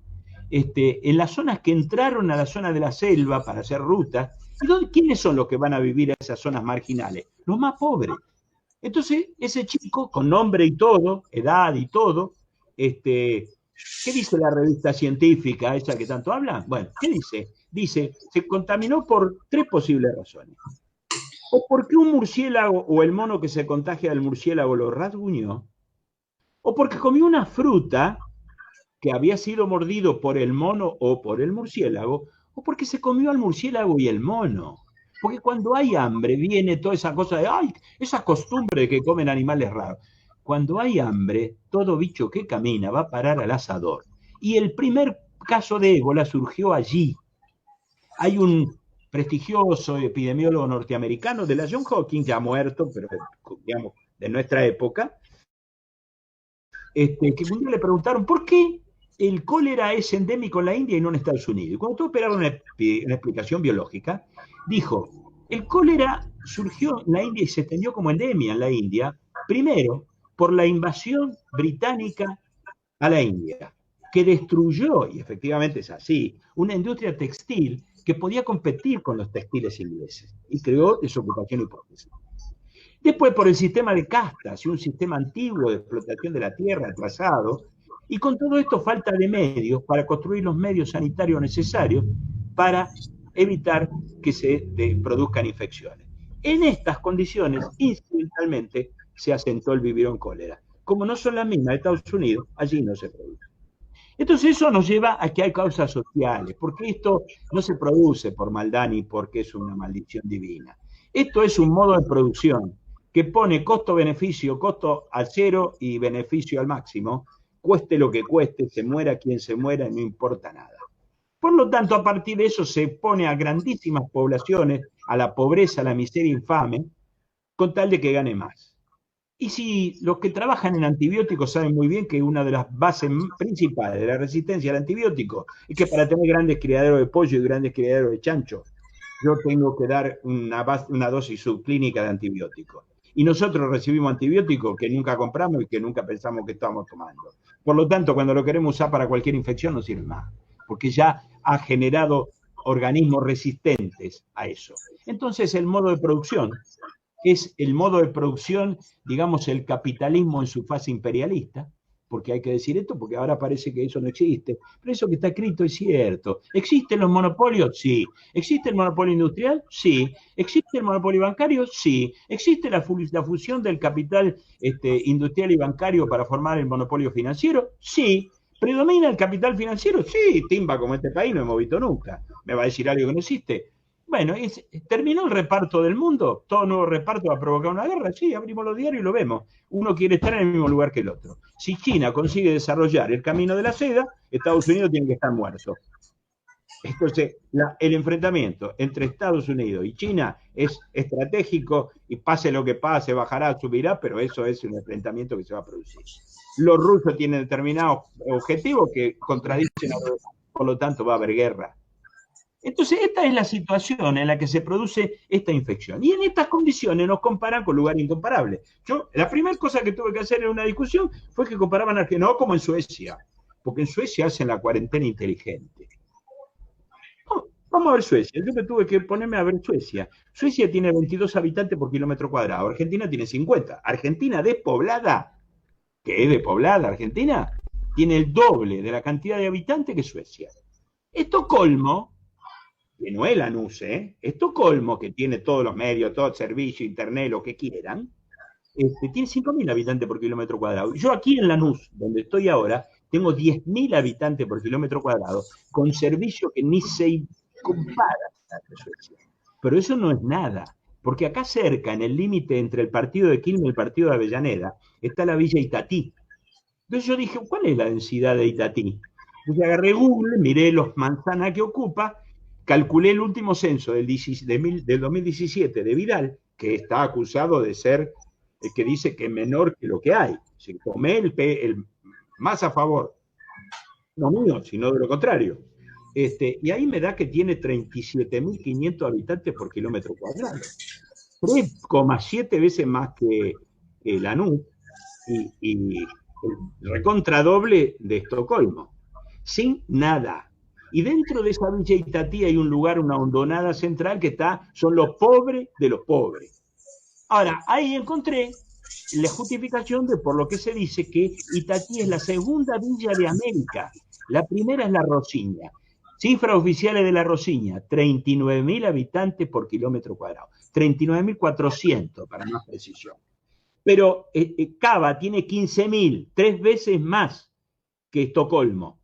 en las zonas que entraron a la zona de la selva para hacer rutas. ¿Y quiénes son los que van a vivir a esas zonas marginales? Los más pobres. Entonces, ese chico, con nombre y todo, edad y todo, ¿qué dice la revista científica esa que tanto habla? Bueno, ¿qué dice? Dice, se contaminó por 3 posibles razones. O porque un murciélago o el mono que se contagia del murciélago lo rasguñó, o porque comió una fruta que había sido mordido por el mono o por el murciélago, o porque se comió al murciélago y el mono. Porque cuando hay hambre viene toda esa cosa de, ¡ay! Esa costumbre de que comen animales raros. Cuando hay hambre, todo bicho que camina va a parar al asador. Y el primer caso de ébola surgió allí. Hay un prestigioso epidemiólogo norteamericano de la Johns Hopkins, ya muerto, pero digamos, de nuestra época, que un día le preguntaron, ¿por qué el cólera es endémico en la India y no en Estados Unidos? Y cuando tuvo que esperar una explicación biológica, dijo, el cólera surgió en la India y se extendió como endemia en la India, primero por la invasión británica a la India, que destruyó, y efectivamente es así, una industria textil que podía competir con los textiles ingleses y creó desocupación y pobreza. Después por el sistema de castas y un sistema antiguo de explotación de la tierra atrasado, y con todo esto falta de medios para construir los medios sanitarios necesarios para evitar que se produzcan infecciones. En estas condiciones, incidentalmente, se asentó el vivirón cólera. Como no son las mismas de Estados Unidos, allí no se produce. Entonces eso nos lleva a que hay causas sociales, porque esto no se produce por maldad ni porque es una maldición divina. Esto es un modo de producción que pone costo-beneficio, costo al 0 y beneficio al máximo, cueste lo que cueste, se muera quien se muera, no importa nada. Por lo tanto, a partir de eso se pone a grandísimas poblaciones, a la pobreza, a la miseria infame, con tal de que gane más. Y si los que trabajan en antibióticos saben muy bien que una de las bases principales de la resistencia al antibiótico es que para tener grandes criaderos de pollo y grandes criaderos de chancho, yo tengo que dar una dosis subclínica de antibióticos. y nosotros recibimos antibióticos que nunca compramos y que nunca pensamos que estamos tomando. Por lo tanto, cuando lo queremos usar para cualquier infección no sirve más, porque ya ha generado organismos resistentes a eso. Entonces, el modo de producción es el modo de producción, digamos, el capitalismo en su fase imperialista, porque hay que decir esto, porque ahora parece que eso no existe, pero eso que está escrito es cierto. ¿Existen los monopolios? Sí. ¿Existe el monopolio industrial? Sí. ¿Existe el monopolio bancario? Sí. ¿Existe la fusión del capital industrial y bancario para formar el monopolio financiero? Sí. ¿Predomina el capital financiero? Sí, timba como este país no hemos visto nunca. ¿Me va a decir algo que no existe? Bueno, ¿terminó el reparto del mundo? ¿Todo nuevo reparto va a provocar una guerra? Sí, abrimos los diarios y lo vemos. Uno quiere estar en el mismo lugar que el otro. Si China consigue desarrollar el camino de la seda, Estados Unidos tiene que estar muerto. Entonces, el enfrentamiento entre Estados Unidos y China es estratégico y pase lo que pase, bajará, subirá, pero eso es un enfrentamiento que se va a producir. Los rusos tienen determinados objetivos que contradicen a los demás, por lo tanto va a haber guerra. Entonces, esta es la situación en la que se produce esta infección. Y en estas condiciones nos comparan con lugares incomparables. La primera cosa que tuve que hacer en una discusión fue que comparaban a Argentina, no como en Suecia, porque en Suecia hacen la cuarentena inteligente. Vamos a ver Suecia. Yo me tuve que ponerme a ver Suecia. Suecia tiene 22 habitantes por kilómetro cuadrado. Argentina tiene 50. Argentina despoblada, que es despoblada Argentina, tiene el doble de la cantidad de habitantes que Suecia. Estocolmo, que no es Lanús, Estocolmo, que tiene todos los medios, todo el servicio, internet, lo que quieran, tiene 5.000 habitantes por kilómetro cuadrado. Yo aquí en Lanús, donde estoy ahora, tengo 10.000 habitantes por kilómetro cuadrado, con servicio que ni se compara a Suecia. Pero eso no es nada, porque acá cerca, en el límite entre el partido de Quilmes y el partido de Avellaneda, está la villa Itatí. Entonces yo dije, ¿cuál es la densidad de Itatí? Entonces agarré Google, miré los manzanas que ocupa, calculé el último censo del 2017 de Vidal, que está acusado de ser el que dice que es menor que lo que hay. Se tomé el más a favor, no mío, sino de lo contrario. Y ahí me da que tiene 37.500 habitantes por kilómetro cuadrado. 3,7 veces más que Lanús y el recontradoble de Estocolmo. Sin nada. Y dentro de esa villa Itatí hay un lugar, una hondonada central que son los pobres de los pobres. Ahora, ahí encontré la justificación de por lo que se dice que Itatí es la segunda villa de América. La primera es La Rosiña. Cifras oficiales de La Rosiña, 39.000 habitantes por kilómetro cuadrado. 39.400, para más precisión. Pero Cava tiene 15.000, 3 veces más que Estocolmo.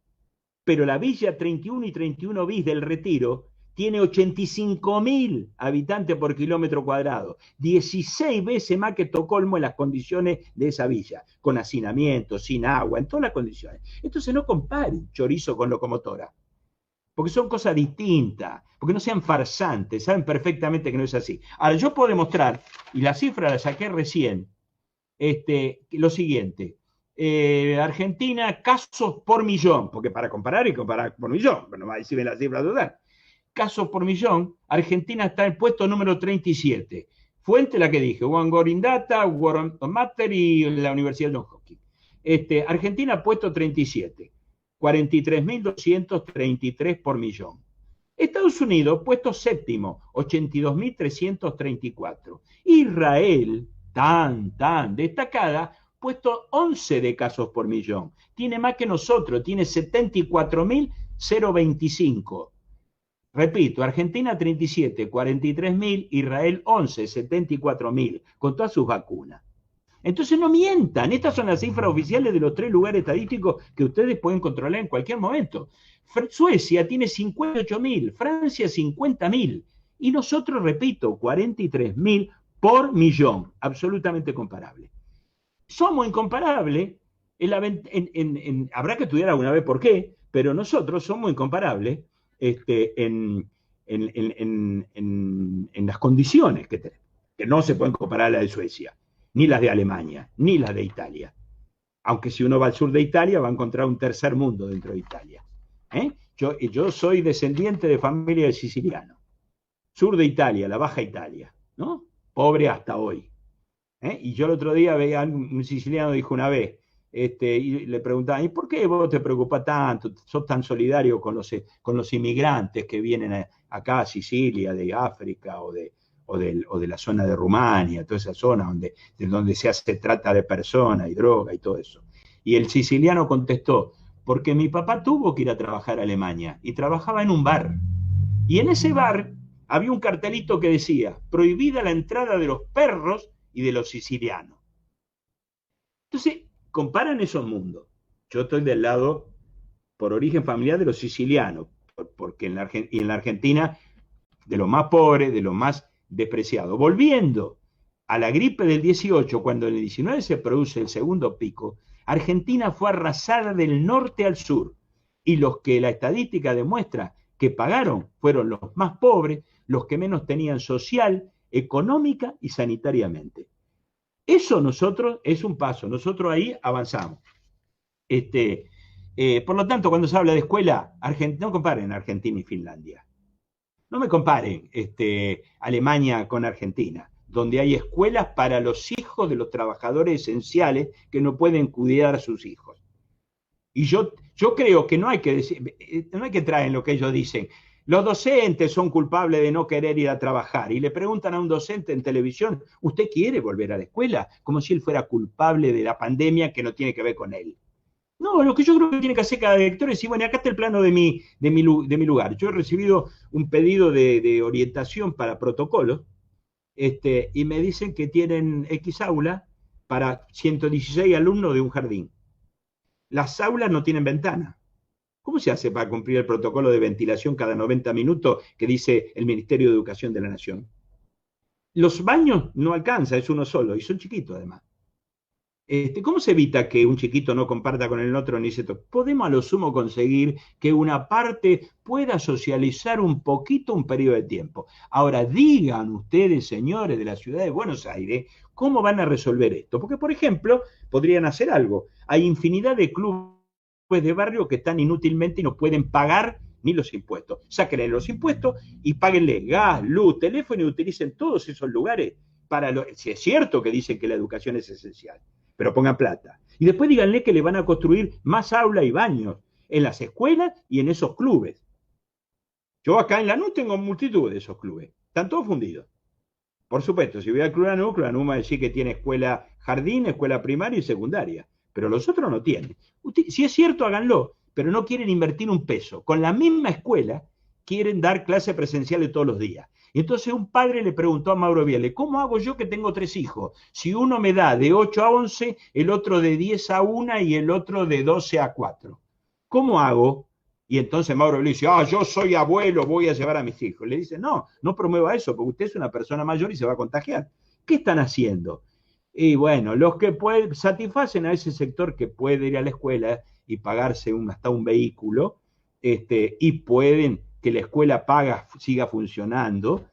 Pero la villa 31 y 31 bis del Retiro tiene 85.000 habitantes por kilómetro cuadrado, 16 veces más que Estocolmo en las condiciones de esa villa, con hacinamiento, sin agua, en todas las condiciones. Entonces no comparen chorizo con locomotora, porque son cosas distintas, porque no sean farsantes, saben perfectamente que no es así. Ahora, yo puedo demostrar, y la cifra la saqué recién, lo siguiente. Argentina, casos por millón, porque para comparar hay que comparar por millón, pero no va a decirme la cifra total. Casos por millón, Argentina está en el puesto número 37. Fuente la que dije, One Goring Data, Warren Matter y la Universidad de Johns Hopkins. Argentina puesto 37, 43.233 por millón. Estados Unidos puesto séptimo, 82.334. Israel, tan destacada, puesto 11 de casos por millón. Tiene más que nosotros, tiene 74.025. Repito, Argentina 37, 43.000, Israel 11, 74.000, con todas sus vacunas. Entonces no mientan, estas son las cifras oficiales de los 3 lugares estadísticos que ustedes pueden controlar en cualquier momento. Suecia tiene 58.000, Francia 50.000, y nosotros, repito, 43.000 por millón, absolutamente comparable. Somos incomparables, habrá que estudiar alguna vez por qué, pero nosotros somos incomparables en las condiciones que tenemos, que no se pueden comparar a las de Suecia, ni las de Alemania, ni las de Italia. Aunque si uno va al sur de Italia va a encontrar un tercer mundo dentro de Italia. Yo soy descendiente de familia de siciliano. Sur de Italia, la Baja Italia, ¿no? Pobre hasta hoy. ¿eh? Y yo el otro día veía, un siciliano dijo una vez, y le preguntaban, ¿y por qué vos te preocupás tanto? ¿Sos tan solidario con los inmigrantes que vienen acá a Sicilia, de África o de la zona de Rumania, toda esa zona de donde se hace trata de personas y droga y todo eso? Y el siciliano contestó, porque mi papá tuvo que ir a trabajar a Alemania y trabajaba en un bar. Y en ese bar había un cartelito que decía, prohibida la entrada de los perros y de los sicilianos. Entonces, comparan esos mundos. Yo estoy del lado, por origen familiar, de los sicilianos, porque en la Argentina, de los más pobres, de los más despreciados. Volviendo a la gripe del 18, cuando en el 19 se produce el segundo pico, Argentina fue arrasada del norte al sur. Y los que la estadística demuestra que pagaron fueron los más pobres, los que menos tenían social, económica y sanitariamente. Eso nosotros es un paso, nosotros ahí avanzamos. Este, por lo tanto, cuando se habla de escuela, no comparen Argentina y Finlandia. No me comparen Alemania con Argentina, donde hay escuelas para los hijos de los trabajadores esenciales que no pueden cuidar a sus hijos. Y yo creo que no hay que decir, no hay que traer en lo que ellos dicen. Los docentes son culpables de no querer ir a trabajar y le preguntan a un docente en televisión, ¿usted quiere volver a la escuela? Como si él fuera culpable de la pandemia que no tiene que ver con él. No, lo que yo creo que tiene que hacer cada director es decir, bueno, acá está el plano de mi lugar. Yo he recibido un pedido de orientación para protocolo y me dicen que tienen X aula para 116 alumnos de un jardín. Las aulas no tienen ventana. ¿Cómo se hace para cumplir el protocolo de ventilación cada 90 minutos que dice el Ministerio de Educación de la Nación? Los baños no alcanza, es uno solo, y son chiquitos además. ¿Cómo se evita que un chiquito no comparta con el otro ni se toque? Podemos a lo sumo conseguir que una parte pueda socializar un poquito un periodo de tiempo. Ahora, digan ustedes, señores de la ciudad de Buenos Aires, ¿cómo van a resolver esto? Porque, por ejemplo, podrían hacer algo. Hay infinidad de clubes de barrio que están inútilmente y no pueden pagar ni los impuestos. Sáquenle los impuestos y páguenle gas, luz, teléfono y utilicen todos esos lugares para si es cierto que dicen que la educación es esencial, pero pongan plata. Y después díganle que le van a construir más aulas y baños en las escuelas y en esos clubes. Yo acá en Lanús tengo multitud de esos clubes, están todos fundidos. Por supuesto, si voy al Club Lanús va a decir que tiene escuela jardín, escuela primaria y secundaria, pero los otros no tienen. Si es cierto, háganlo, pero no quieren invertir un peso. Con la misma escuela quieren dar clases presenciales todos los días. Y entonces un padre le preguntó a Mauro Viale, ¿cómo hago yo que tengo 3 hijos? Si uno me da de 8 a 11, el otro de 10 a 1 y el otro de 12 a 4. ¿Cómo hago? Y entonces Mauro le dice, yo soy abuelo, voy a llevar a mis hijos. Le dice, no promueva eso, porque usted es una persona mayor y se va a contagiar. ¿Qué están haciendo? Y bueno, los que satisfacen a ese sector que puede ir a la escuela y pagarse hasta un vehículo, y pueden que la escuela siga funcionando,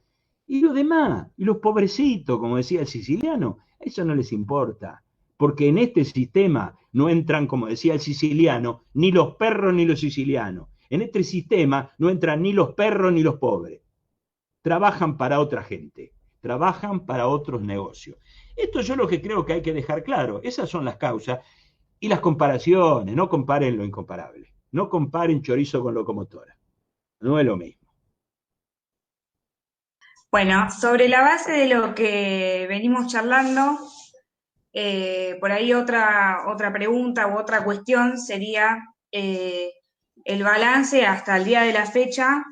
y los demás, y los pobrecitos, como decía el siciliano, eso no les importa, porque en este sistema no entran, como decía el siciliano, ni los perros ni los sicilianos. En este sistema no entran ni los perros ni los pobres. Trabajan para otra gente, trabajan para otros negocios. Esto yo lo que creo que hay que dejar claro, esas son las causas y las comparaciones, no comparen lo incomparable, no comparen chorizo con locomotora, no es lo mismo. Bueno, sobre la base de lo que venimos charlando, por ahí otra pregunta u otra cuestión sería el balance hasta el día de la fecha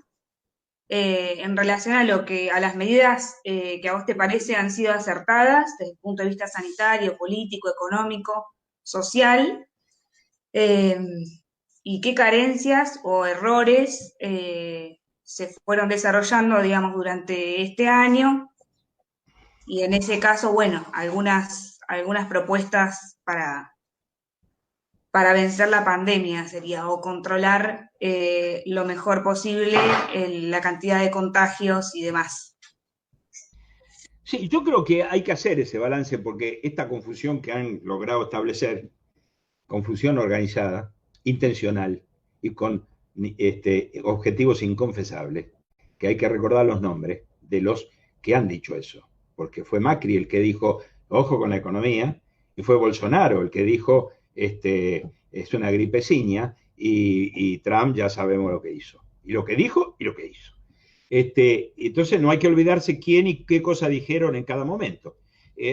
en relación a a las medidas que a vos te parece han sido acertadas desde el punto de vista sanitario, político, económico, social, eh, y qué carencias o errores se fueron desarrollando, digamos, durante este año, y en ese caso, bueno, algunas propuestas para vencer la pandemia sería, o controlar lo mejor posible la cantidad de contagios y demás. Sí, yo creo que hay que hacer ese balance porque esta confusión que han logrado establecer, confusión organizada, intencional y con objetivos inconfesables, que hay que recordar los nombres de los que han dicho eso, porque fue Macri el que dijo ojo con la economía, y fue Bolsonaro el que dijo, es una gripeciña, y Trump ya sabemos lo que hizo, y lo que dijo y lo que hizo. Entonces no hay que olvidarse quién y qué cosa dijeron en cada momento.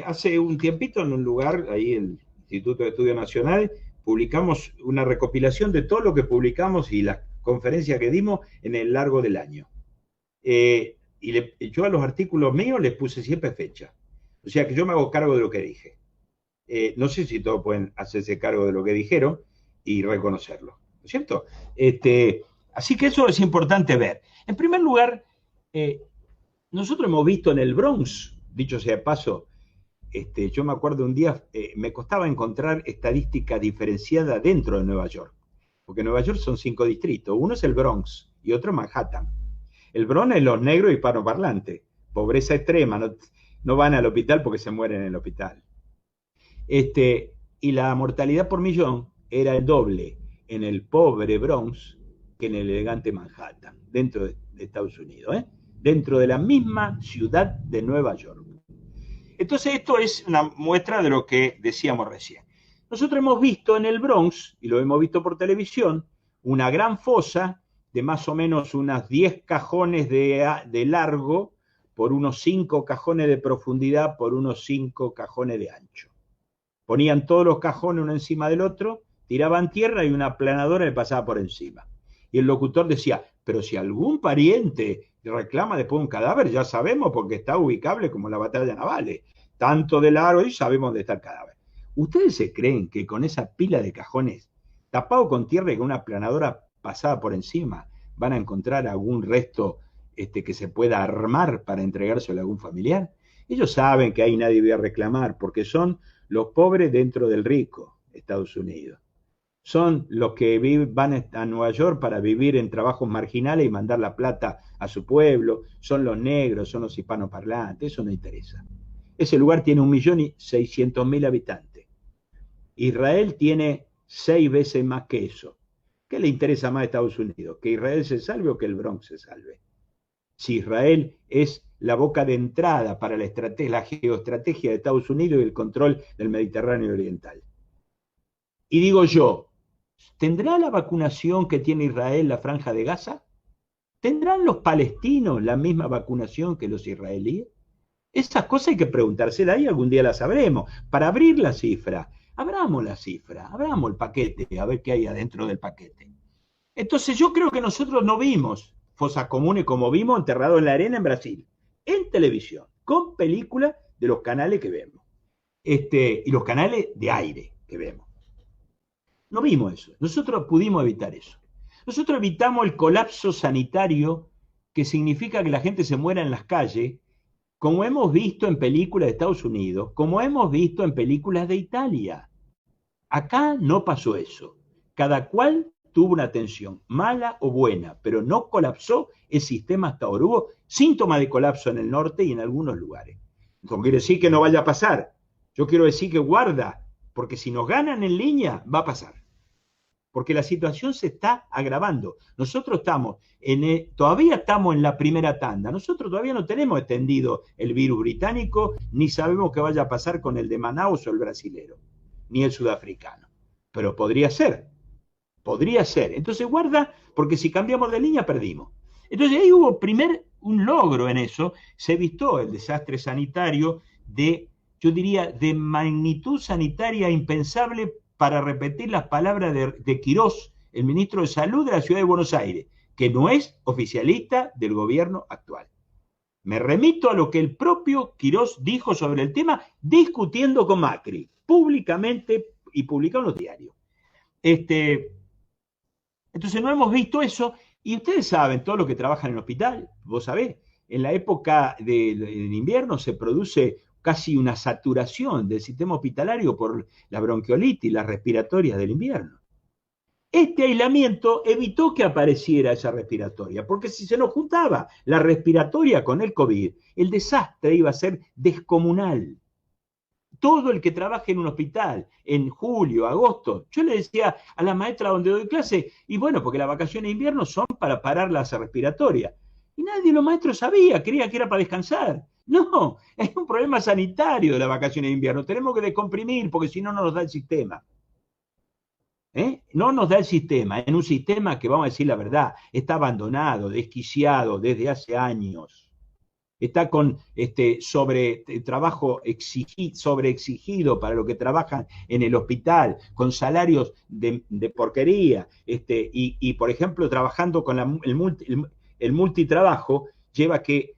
Hace un tiempito en un lugar, ahí el Instituto de Estudios Nacional, publicamos una recopilación de todo lo que publicamos y las conferencias que dimos en el largo del año. Yo a los artículos míos les puse siempre fecha. O sea que yo me hago cargo de lo que dije. No sé si todos pueden hacerse cargo de lo que dijeron y reconocerlo, ¿no es cierto? Así que eso es importante ver. En primer lugar, nosotros hemos visto en el Bronx, dicho sea de paso, yo me acuerdo un día, me costaba encontrar estadística diferenciada dentro de Nueva York, porque en Nueva York son 5 distritos, uno es el Bronx y otro Manhattan. El Bronx es los negros hispanoparlantes, pobreza extrema, no van al hospital porque se mueren en el hospital. Y la mortalidad por millón era el doble en el pobre Bronx que en el elegante Manhattan, dentro de Estados Unidos, dentro de la misma ciudad de Nueva York. Entonces esto es una muestra de lo que decíamos recién. Nosotros hemos visto en el Bronx, y lo hemos visto por televisión, una gran fosa de más o menos unas 10 cajones de largo por unos 5 cajones de profundidad por unos 5 cajones de ancho. Ponían todos los cajones uno encima del otro, tiraban tierra y una aplanadora le pasaba por encima. Y el locutor decía, pero si algún pariente reclama después un cadáver, ya sabemos porque está ubicable como la batalla naval. Tanto de largo y sabemos dónde está el cadáver. ¿Ustedes se creen que con esa pila de cajones, tapado con tierra y con una aplanadora pasada por encima, van a encontrar algún resto que se pueda armar para entregárselo a algún familiar? Ellos saben que ahí nadie va a reclamar porque son los pobres dentro del rico, Estados Unidos. Son los que van a Nueva York para vivir en trabajos marginales y mandar la plata a su pueblo. Son los negros, son los hispanoparlantes, eso no interesa. Ese lugar tiene 1.600.000 habitantes. Israel tiene 6 veces más que eso. ¿Qué le interesa más a Estados Unidos? ¿Que Israel se salve o que el Bronx se salve? Si Israel es la boca de entrada para la geoestrategia de Estados Unidos y el control del Mediterráneo oriental. Y digo yo, ¿tendrá la vacunación que tiene Israel la Franja de Gaza? ¿Tendrán los palestinos la misma vacunación que los israelíes? Esas cosas hay que preguntárselas y algún día las sabremos. Para abrir la cifra, abramos la cifra, abramos el paquete, a ver qué hay adentro del paquete. Entonces yo creo que nosotros no vimos fosas comunes como vimos enterrado en la arena en Brasil, en televisión, con películas de los canales que vemos, y los canales de aire que vemos. No vimos eso, nosotros pudimos evitar eso. Nosotros evitamos el colapso sanitario que significa que la gente se muera en las calles, como hemos visto en películas de Estados Unidos, como hemos visto en películas de Italia. Acá no pasó eso. Cada cual tuvo una atención, mala o buena, pero no colapsó el sistema hasta ahora. Hubo síntomas de colapso en el norte y en algunos lugares. No quiere decir que no vaya a pasar. Yo quiero decir que guarda, porque si nos ganan en línea, va a pasar. Porque la situación se está agravando. Nosotros todavía estamos en la primera tanda. Nosotros todavía no tenemos extendido el virus británico, ni sabemos qué vaya a pasar con el de Manaus o el brasilero, ni el sudafricano. Pero podría ser. Podría ser. Entonces guarda, porque si cambiamos de línea, perdimos. Entonces ahí hubo un logro en eso. Se evitó el desastre sanitario yo diría, de magnitud sanitaria impensable, para repetir las palabras de Quirós, el ministro de Salud de la Ciudad de Buenos Aires, que no es oficialista del gobierno actual. Me remito a lo que el propio Quirós dijo sobre el tema, discutiendo con Macri, públicamente y publicado en los diarios. Entonces no hemos visto eso, y ustedes saben, todos los que trabajan en el hospital, vos sabés, en la época del invierno se produce casi una saturación del sistema hospitalario por la bronquiolitis y las respiratorias del invierno. Este aislamiento evitó que apareciera esa respiratoria, porque si se nos juntaba la respiratoria con el COVID, el desastre iba a ser descomunal. Todo el que trabaje en un hospital en julio, agosto, yo le decía a la maestra donde doy clase, y bueno, porque las vacaciones de invierno son para parar las respiratorias. Y nadie de los maestros sabía, creía que era para descansar. No, es un problema sanitario de las vacaciones de invierno. Tenemos que descomprimir porque si no, no nos da el sistema. No nos da el sistema, en un sistema que, vamos a decir la verdad, está abandonado, desquiciado desde hace años. Está con trabajo sobreexigido para los que trabajan en el hospital, con salarios de porquería, y, por ejemplo, trabajando con el multitrabajo, lleva que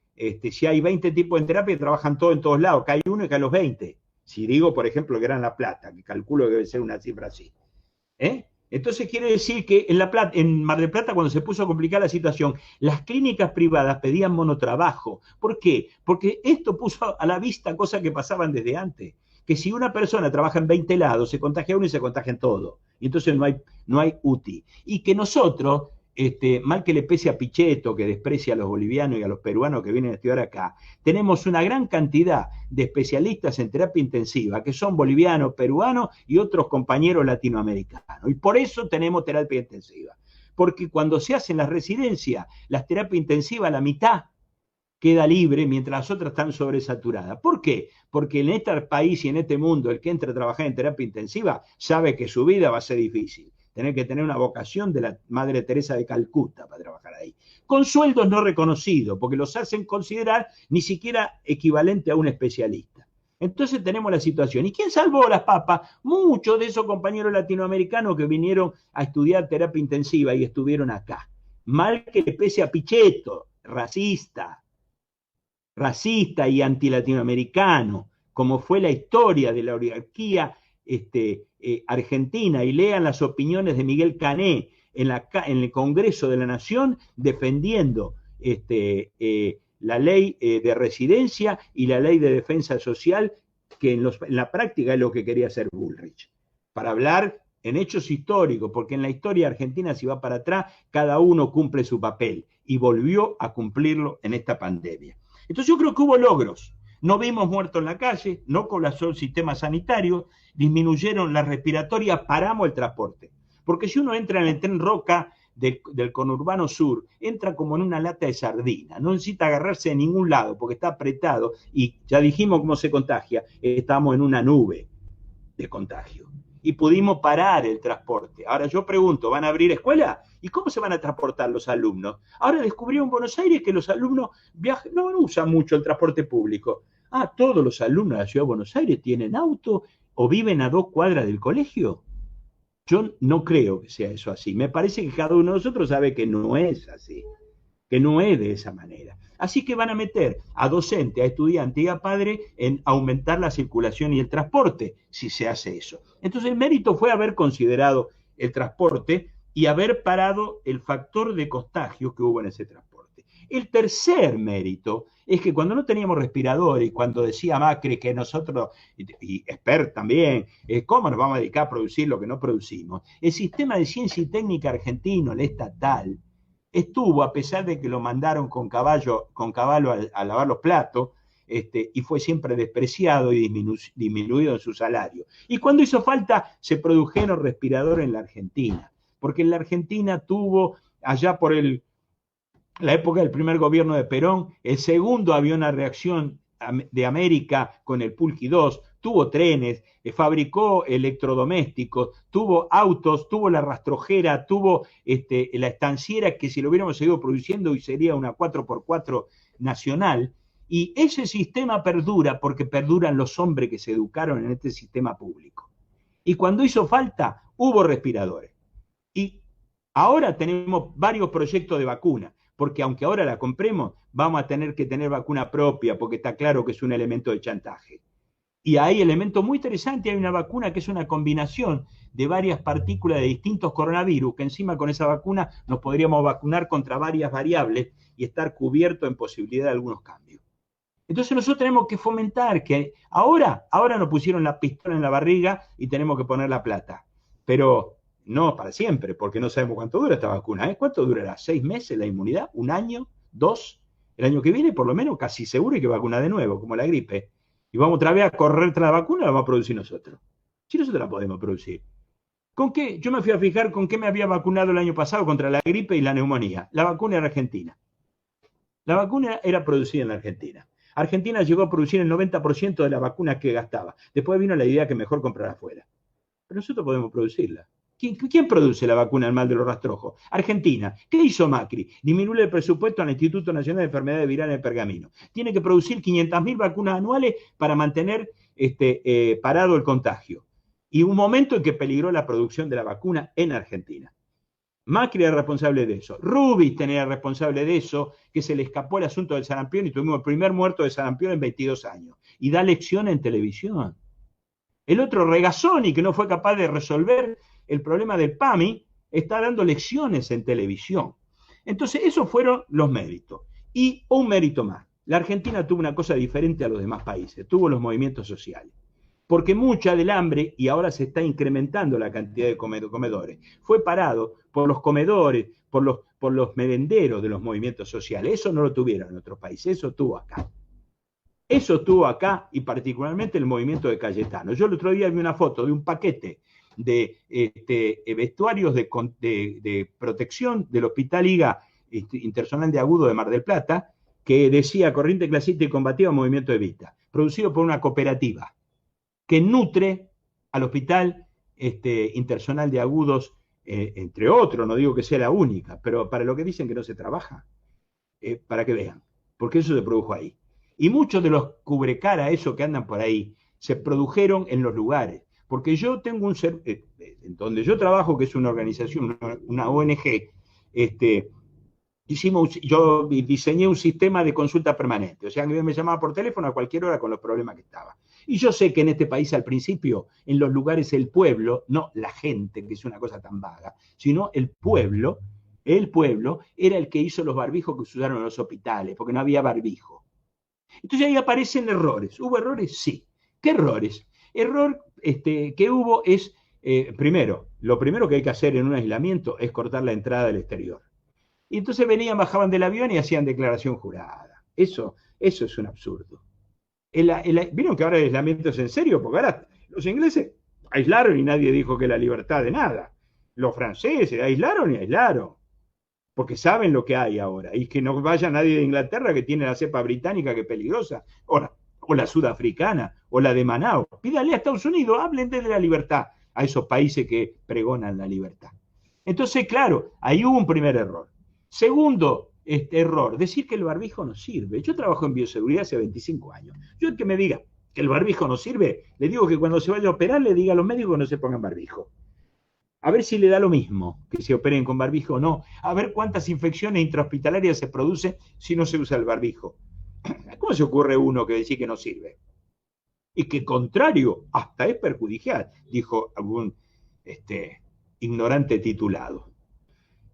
si hay 20 tipos de terapia, trabajan todos en todos lados, cae uno y cae los 20. Si digo, por ejemplo, que Gran La Plata, que calculo que debe ser una cifra así. Entonces quiere decir que en Mar del Plata, cuando se puso a complicar la situación, las clínicas privadas pedían monotrabajo. ¿Por qué? Porque esto puso a la vista cosas que pasaban desde antes. Que si una persona trabaja en 20 lados, se contagia uno y se contagia en todo. Y entonces no hay UTI. Y que nosotros, mal que le pese a Pichetto, que desprecia a los bolivianos y a los peruanos que vienen a estudiar acá, tenemos una gran cantidad de especialistas en terapia intensiva, que son bolivianos, peruanos y otros compañeros latinoamericanos. Y por eso tenemos terapia intensiva. Porque cuando se hacen las residencias, las terapias intensivas, la mitad queda libre mientras las otras están sobresaturadas. ¿Por qué? Porque en este país y en este mundo, el que entra a trabajar en terapia intensiva sabe que su vida va a ser difícil. Tener que tener una vocación de la Madre Teresa de Calcuta para trabajar ahí. Con sueldos no reconocidos, porque los hacen considerar ni siquiera equivalente a un especialista. Entonces tenemos la situación. ¿Y quién salvó las papas? Muchos de esos compañeros latinoamericanos que vinieron a estudiar terapia intensiva y estuvieron acá. Mal que le pese a Pichetto, racista y antilatinoamericano, como fue la historia de la oligarquía argentina, y lean las opiniones de Miguel Cané en el Congreso de la Nación defendiendo la ley de residencia y la ley de defensa social, que en la práctica es lo que quería hacer Bullrich. Para hablar en hechos históricos, porque en la historia argentina, si va para atrás, cada uno cumple su papel, y volvió a cumplirlo en esta pandemia. Entonces yo creo que hubo logros. No vimos muertos en la calle, no colapsó el sistema sanitario, disminuyeron las respiratorias, paramos el transporte. Porque si uno entra en el tren Roca del conurbano sur, entra como en una lata de sardina, no necesita agarrarse de ningún lado porque está apretado, y ya dijimos cómo se contagia, estamos en una nube de contagio. Y pudimos parar el transporte. Ahora yo pregunto, ¿van a abrir escuela? ¿Y cómo se van a transportar los alumnos? Ahora descubrieron en Buenos Aires que los alumnos no usan mucho el transporte público. Todos los alumnos de la Ciudad de Buenos Aires tienen auto o viven a 2 cuadras del colegio. Yo no creo que sea eso así. Me parece que cada uno de nosotros sabe que no es así, que no es de esa manera. Así que van a meter a docente, a estudiante y a padre en aumentar la circulación y el transporte, si se hace eso. Entonces el mérito fue haber considerado el transporte y haber parado el factor de contagio que hubo en ese transporte. El tercer mérito es que cuando no teníamos respiradores, y cuando decía Macri que nosotros, y Expert también, ¿cómo nos vamos a dedicar a producir lo que no producimos? El sistema de ciencia y técnica argentino, el estatal, estuvo, a pesar de que lo mandaron con caballo a lavar los platos, y fue siempre despreciado y disminuido en su salario. Y cuando hizo falta, se produjeron respiradores en la Argentina, porque en la Argentina tuvo, allá por la época del primer gobierno de Perón, el segundo avión a reacción de América con el Pulqui 2, tuvo trenes, fabricó electrodomésticos, tuvo autos, tuvo la rastrojera, tuvo la estanciera, que si lo hubiéramos seguido produciendo hoy sería una 4x4 nacional. Y ese sistema perdura porque perduran los hombres que se educaron en este sistema público. Y cuando hizo falta, hubo respiradores. Y ahora tenemos varios proyectos de vacuna, porque aunque ahora la compremos, vamos a tener que tener vacuna propia, porque está claro que es un elemento de chantaje. Y hay elementos muy interesantes, hay una vacuna que es una combinación de varias partículas de distintos coronavirus, que encima con esa vacuna nos podríamos vacunar contra varias variables y estar cubiertos en posibilidad de algunos cambios. Entonces nosotros tenemos que fomentar que ahora nos pusieron la pistola en la barriga y tenemos que poner la plata, pero no para siempre, porque no sabemos cuánto dura esta vacuna. ¿Cuánto durará? ¿6 meses la inmunidad? ¿1 año? ¿2? El año que viene, por lo menos, casi seguro hay que vacunar de nuevo, como la gripe. Y vamos otra vez a correr tras la vacuna, la vamos a producir nosotros. Si nosotros la podemos producir. ¿Con qué? Yo me fui a fijar con qué me había vacunado el año pasado contra la gripe y la neumonía. La vacuna era argentina. La vacuna era producida en la Argentina. Argentina llegó a producir el 90% de las vacunas que gastaba. Después vino la idea que mejor comprar afuera. Pero nosotros podemos producirla. ¿Quién produce la vacuna del mal de los rastrojos? Argentina. ¿Qué hizo Macri? Disminuye el presupuesto al Instituto Nacional de Enfermedades Virales de Pergamino. Tiene que producir 500.000 vacunas anuales para mantener parado el contagio. Y un momento en que peligró la producción de la vacuna en Argentina. Macri era responsable de eso. Rubinstein era responsable de eso, que se le escapó el asunto del sarampión y tuvimos el primer muerto de sarampión en 22 años. Y da lección en televisión. El otro, Regazzoni, que no fue capaz de resolver el problema del PAMI, está dando lecciones en televisión. Entonces, esos fueron los méritos. Y un mérito más. La Argentina tuvo una cosa diferente a los demás países. Tuvo los movimientos sociales. Porque mucha del hambre, y ahora se está incrementando la cantidad de comedores, fue parado por los comedores, por los merenderos de los movimientos sociales. Eso no lo tuvieron en otros países, eso tuvo acá. Eso estuvo acá, y particularmente el movimiento de Cayetano. Yo el otro día vi una foto de un paquete de vestuarios de protección del Hospital IGA Internacional de Agudo de Mar del Plata, que decía Corriente Clasista y Combativa Movimiento Evita, producido por una cooperativa que nutre al Hospital Internacional de Agudos, entre otros, no digo que sea la única, pero para lo que dicen que no se trabaja, para que vean, porque eso se produjo ahí. Y muchos de los cubrecara, esos que andan por ahí, se produjeron en los lugares. Porque yo tengo donde yo trabajo, que es una organización, una ONG, yo diseñé un sistema de consulta permanente. O sea, que me llamaba por teléfono a cualquier hora con los problemas que estaba. Y yo sé que en este país al principio, en los lugares el pueblo, no la gente, que es una cosa tan vaga, sino el pueblo era el que hizo los barbijos que se usaron en los hospitales, porque no había barbijo. Entonces ahí aparecen errores. ¿Hubo errores? Sí. ¿Qué errores? Error que hubo es, lo primero que hay que hacer en un aislamiento es cortar la entrada del exterior. Y entonces venían, bajaban del avión y hacían declaración jurada. Eso es un absurdo. ¿Vieron que ahora el aislamiento es en serio? Porque ahora los ingleses aislaron y nadie dijo que la libertad de nada. Los franceses aislaron y aislaron. Porque saben lo que hay ahora. Y que no vaya nadie de Inglaterra que tiene la cepa británica que es peligrosa. O la sudafricana, o la de Manaus. Pídale a Estados Unidos, hablen de la libertad a esos países que pregonan la libertad. Entonces, claro, ahí hubo un primer error. Segundo error, decir que el barbijo no sirve. Yo trabajo en bioseguridad hace 25 años. Yo el que me diga que el barbijo no sirve, le digo que cuando se vaya a operar le diga a los médicos que no se pongan barbijo. A ver si le da lo mismo que se operen con barbijo o no. A ver cuántas infecciones intrahospitalarias se producen si no se usa el barbijo. ¿Cómo se ocurre uno que decir que no sirve? Y que contrario, hasta es perjudicial, dijo algún ignorante titulado.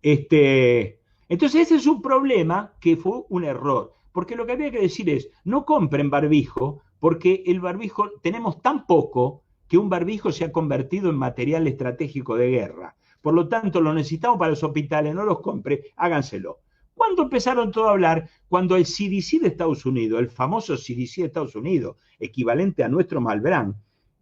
Entonces ese es un problema que fue un error, porque lo que había que decir es, no compren barbijo, porque el barbijo tenemos tan poco que un barbijo se ha convertido en material estratégico de guerra. Por lo tanto, lo necesitamos para los hospitales, no los compre, háganselo. ¿Cuándo empezaron todo a hablar? Cuando el CDC de Estados Unidos, el famoso CDC de Estados Unidos, equivalente a nuestro Malbrán,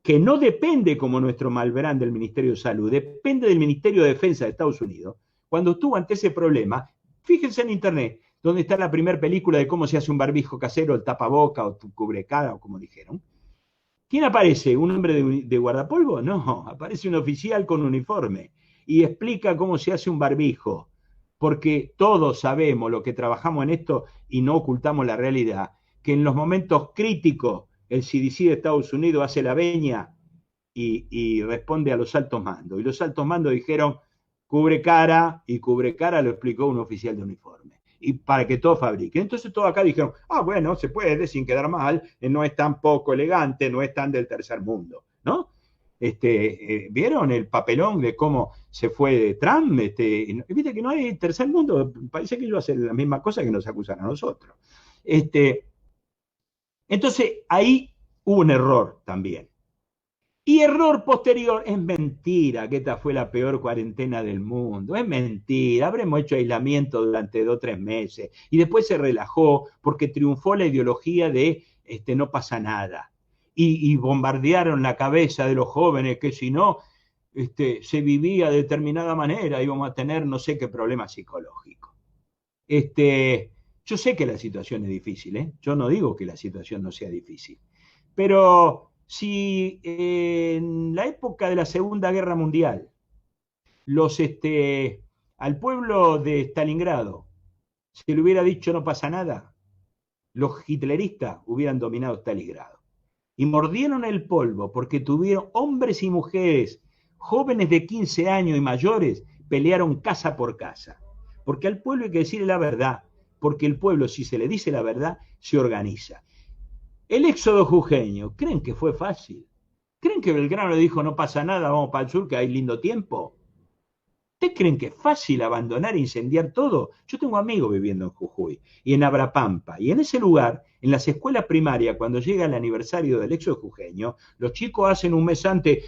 que no depende como nuestro Malbrán del Ministerio de Salud, depende del Ministerio de Defensa de Estados Unidos, cuando estuvo ante ese problema, fíjense en internet, donde está la primera película de cómo se hace un barbijo casero, el tapaboca o cubrecara, o como dijeron. ¿Quién aparece? ¿Un hombre de guardapolvo? No, aparece un oficial con uniforme y explica cómo se hace un barbijo, porque todos sabemos, lo que trabajamos en esto y no ocultamos la realidad, que en los momentos críticos el CDC de Estados Unidos hace la veña y responde a los altos mandos. Y los altos mandos dijeron, cubre cara, y cubre cara lo explicó un oficial de uniforme. Y para que todo fabrique. Entonces todos acá dijeron, bueno, se puede sin quedar mal, no es tan poco elegante, no es tan del tercer mundo, ¿no? ¿Vieron el papelón de cómo se fue de Trump? Viste que no hay tercer mundo, parece que ellos hacen la misma cosa que nos acusan a nosotros. Entonces ahí hubo un error también. Y error posterior, es mentira que esta fue la peor cuarentena del mundo, es mentira, habremos hecho aislamiento durante 2 o 3 meses y después se relajó porque triunfó la ideología de no pasa nada y bombardearon la cabeza de los jóvenes que si no se vivía de determinada manera íbamos a tener no sé qué problema psicológico. Yo sé que la situación es difícil, ¿eh? Yo no digo que la situación no sea difícil, pero si en la época de la Segunda Guerra Mundial, los, al pueblo de Stalingrado se le hubiera dicho no pasa nada, los hitleristas hubieran dominado Stalingrado. Y mordieron el polvo porque tuvieron hombres y mujeres, jóvenes de 15 años y mayores, pelearon casa por casa. Porque al pueblo hay que decirle la verdad, porque el pueblo, si se le dice la verdad, se organiza. El éxodo jujeño, ¿creen que fue fácil? ¿Creen que Belgrano le dijo no pasa nada, vamos para el sur que hay lindo tiempo? ¿Ustedes creen que es fácil abandonar e incendiar todo? Yo tengo amigos viviendo en Jujuy y en Abrapampa. Y en ese lugar, en las escuelas primarias, cuando llega el aniversario del éxodo jujeño, los chicos hacen un mes antes,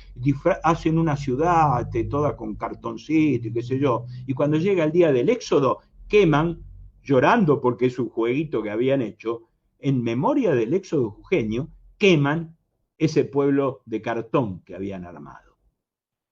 hacen una ciudad toda con cartoncito y qué sé yo. Y cuando llega el día del éxodo, queman, llorando porque es un jueguito que habían hecho, en memoria del éxodo jujeño, queman ese pueblo de cartón que habían armado.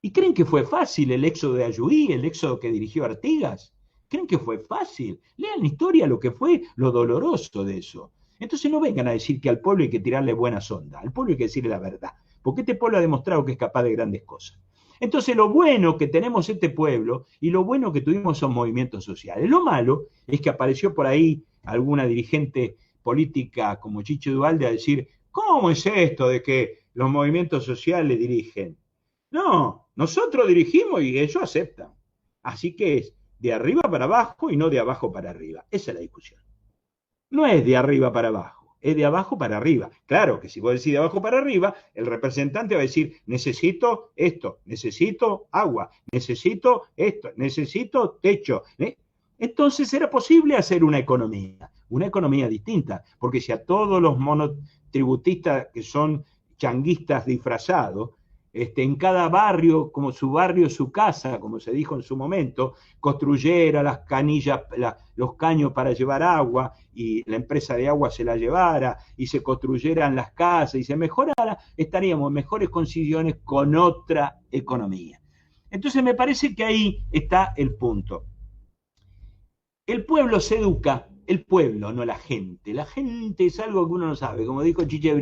¿Y creen que fue fácil el éxodo de Ayuí, el éxodo que dirigió Artigas? ¿Creen que fue fácil? Lean la historia, lo que fue lo doloroso de eso. Entonces no vengan a decir que al pueblo hay que tirarle buenas ondas, al pueblo hay que decirle la verdad, porque este pueblo ha demostrado que es capaz de grandes cosas. Entonces lo bueno que tenemos este pueblo y lo bueno que tuvimos son movimientos sociales. Lo malo es que apareció por ahí alguna dirigente política como Chicho Duvalde a decir, ¿cómo es esto de que los movimientos sociales dirigen? No, nosotros dirigimos y ellos aceptan. Así que es de arriba para abajo y no de abajo para arriba. Esa es la discusión. No es de arriba para abajo, es de abajo para arriba. Claro que si vos decís de abajo para arriba, el representante va a decir, necesito esto, necesito agua, necesito esto, necesito techo. Entonces era posible hacer una economía distinta, porque si a todos los monotributistas que son changuistas disfrazados, en cada barrio, como su barrio, su casa, como se dijo en su momento, construyera las canillas, los caños para llevar agua y la empresa de agua se la llevara y se construyeran las casas y se mejorara, estaríamos en mejores condiciones con otra economía. Entonces me parece que ahí está el punto. El pueblo se educa, el pueblo, no la gente. La gente es algo que uno no sabe, como dijo Chiche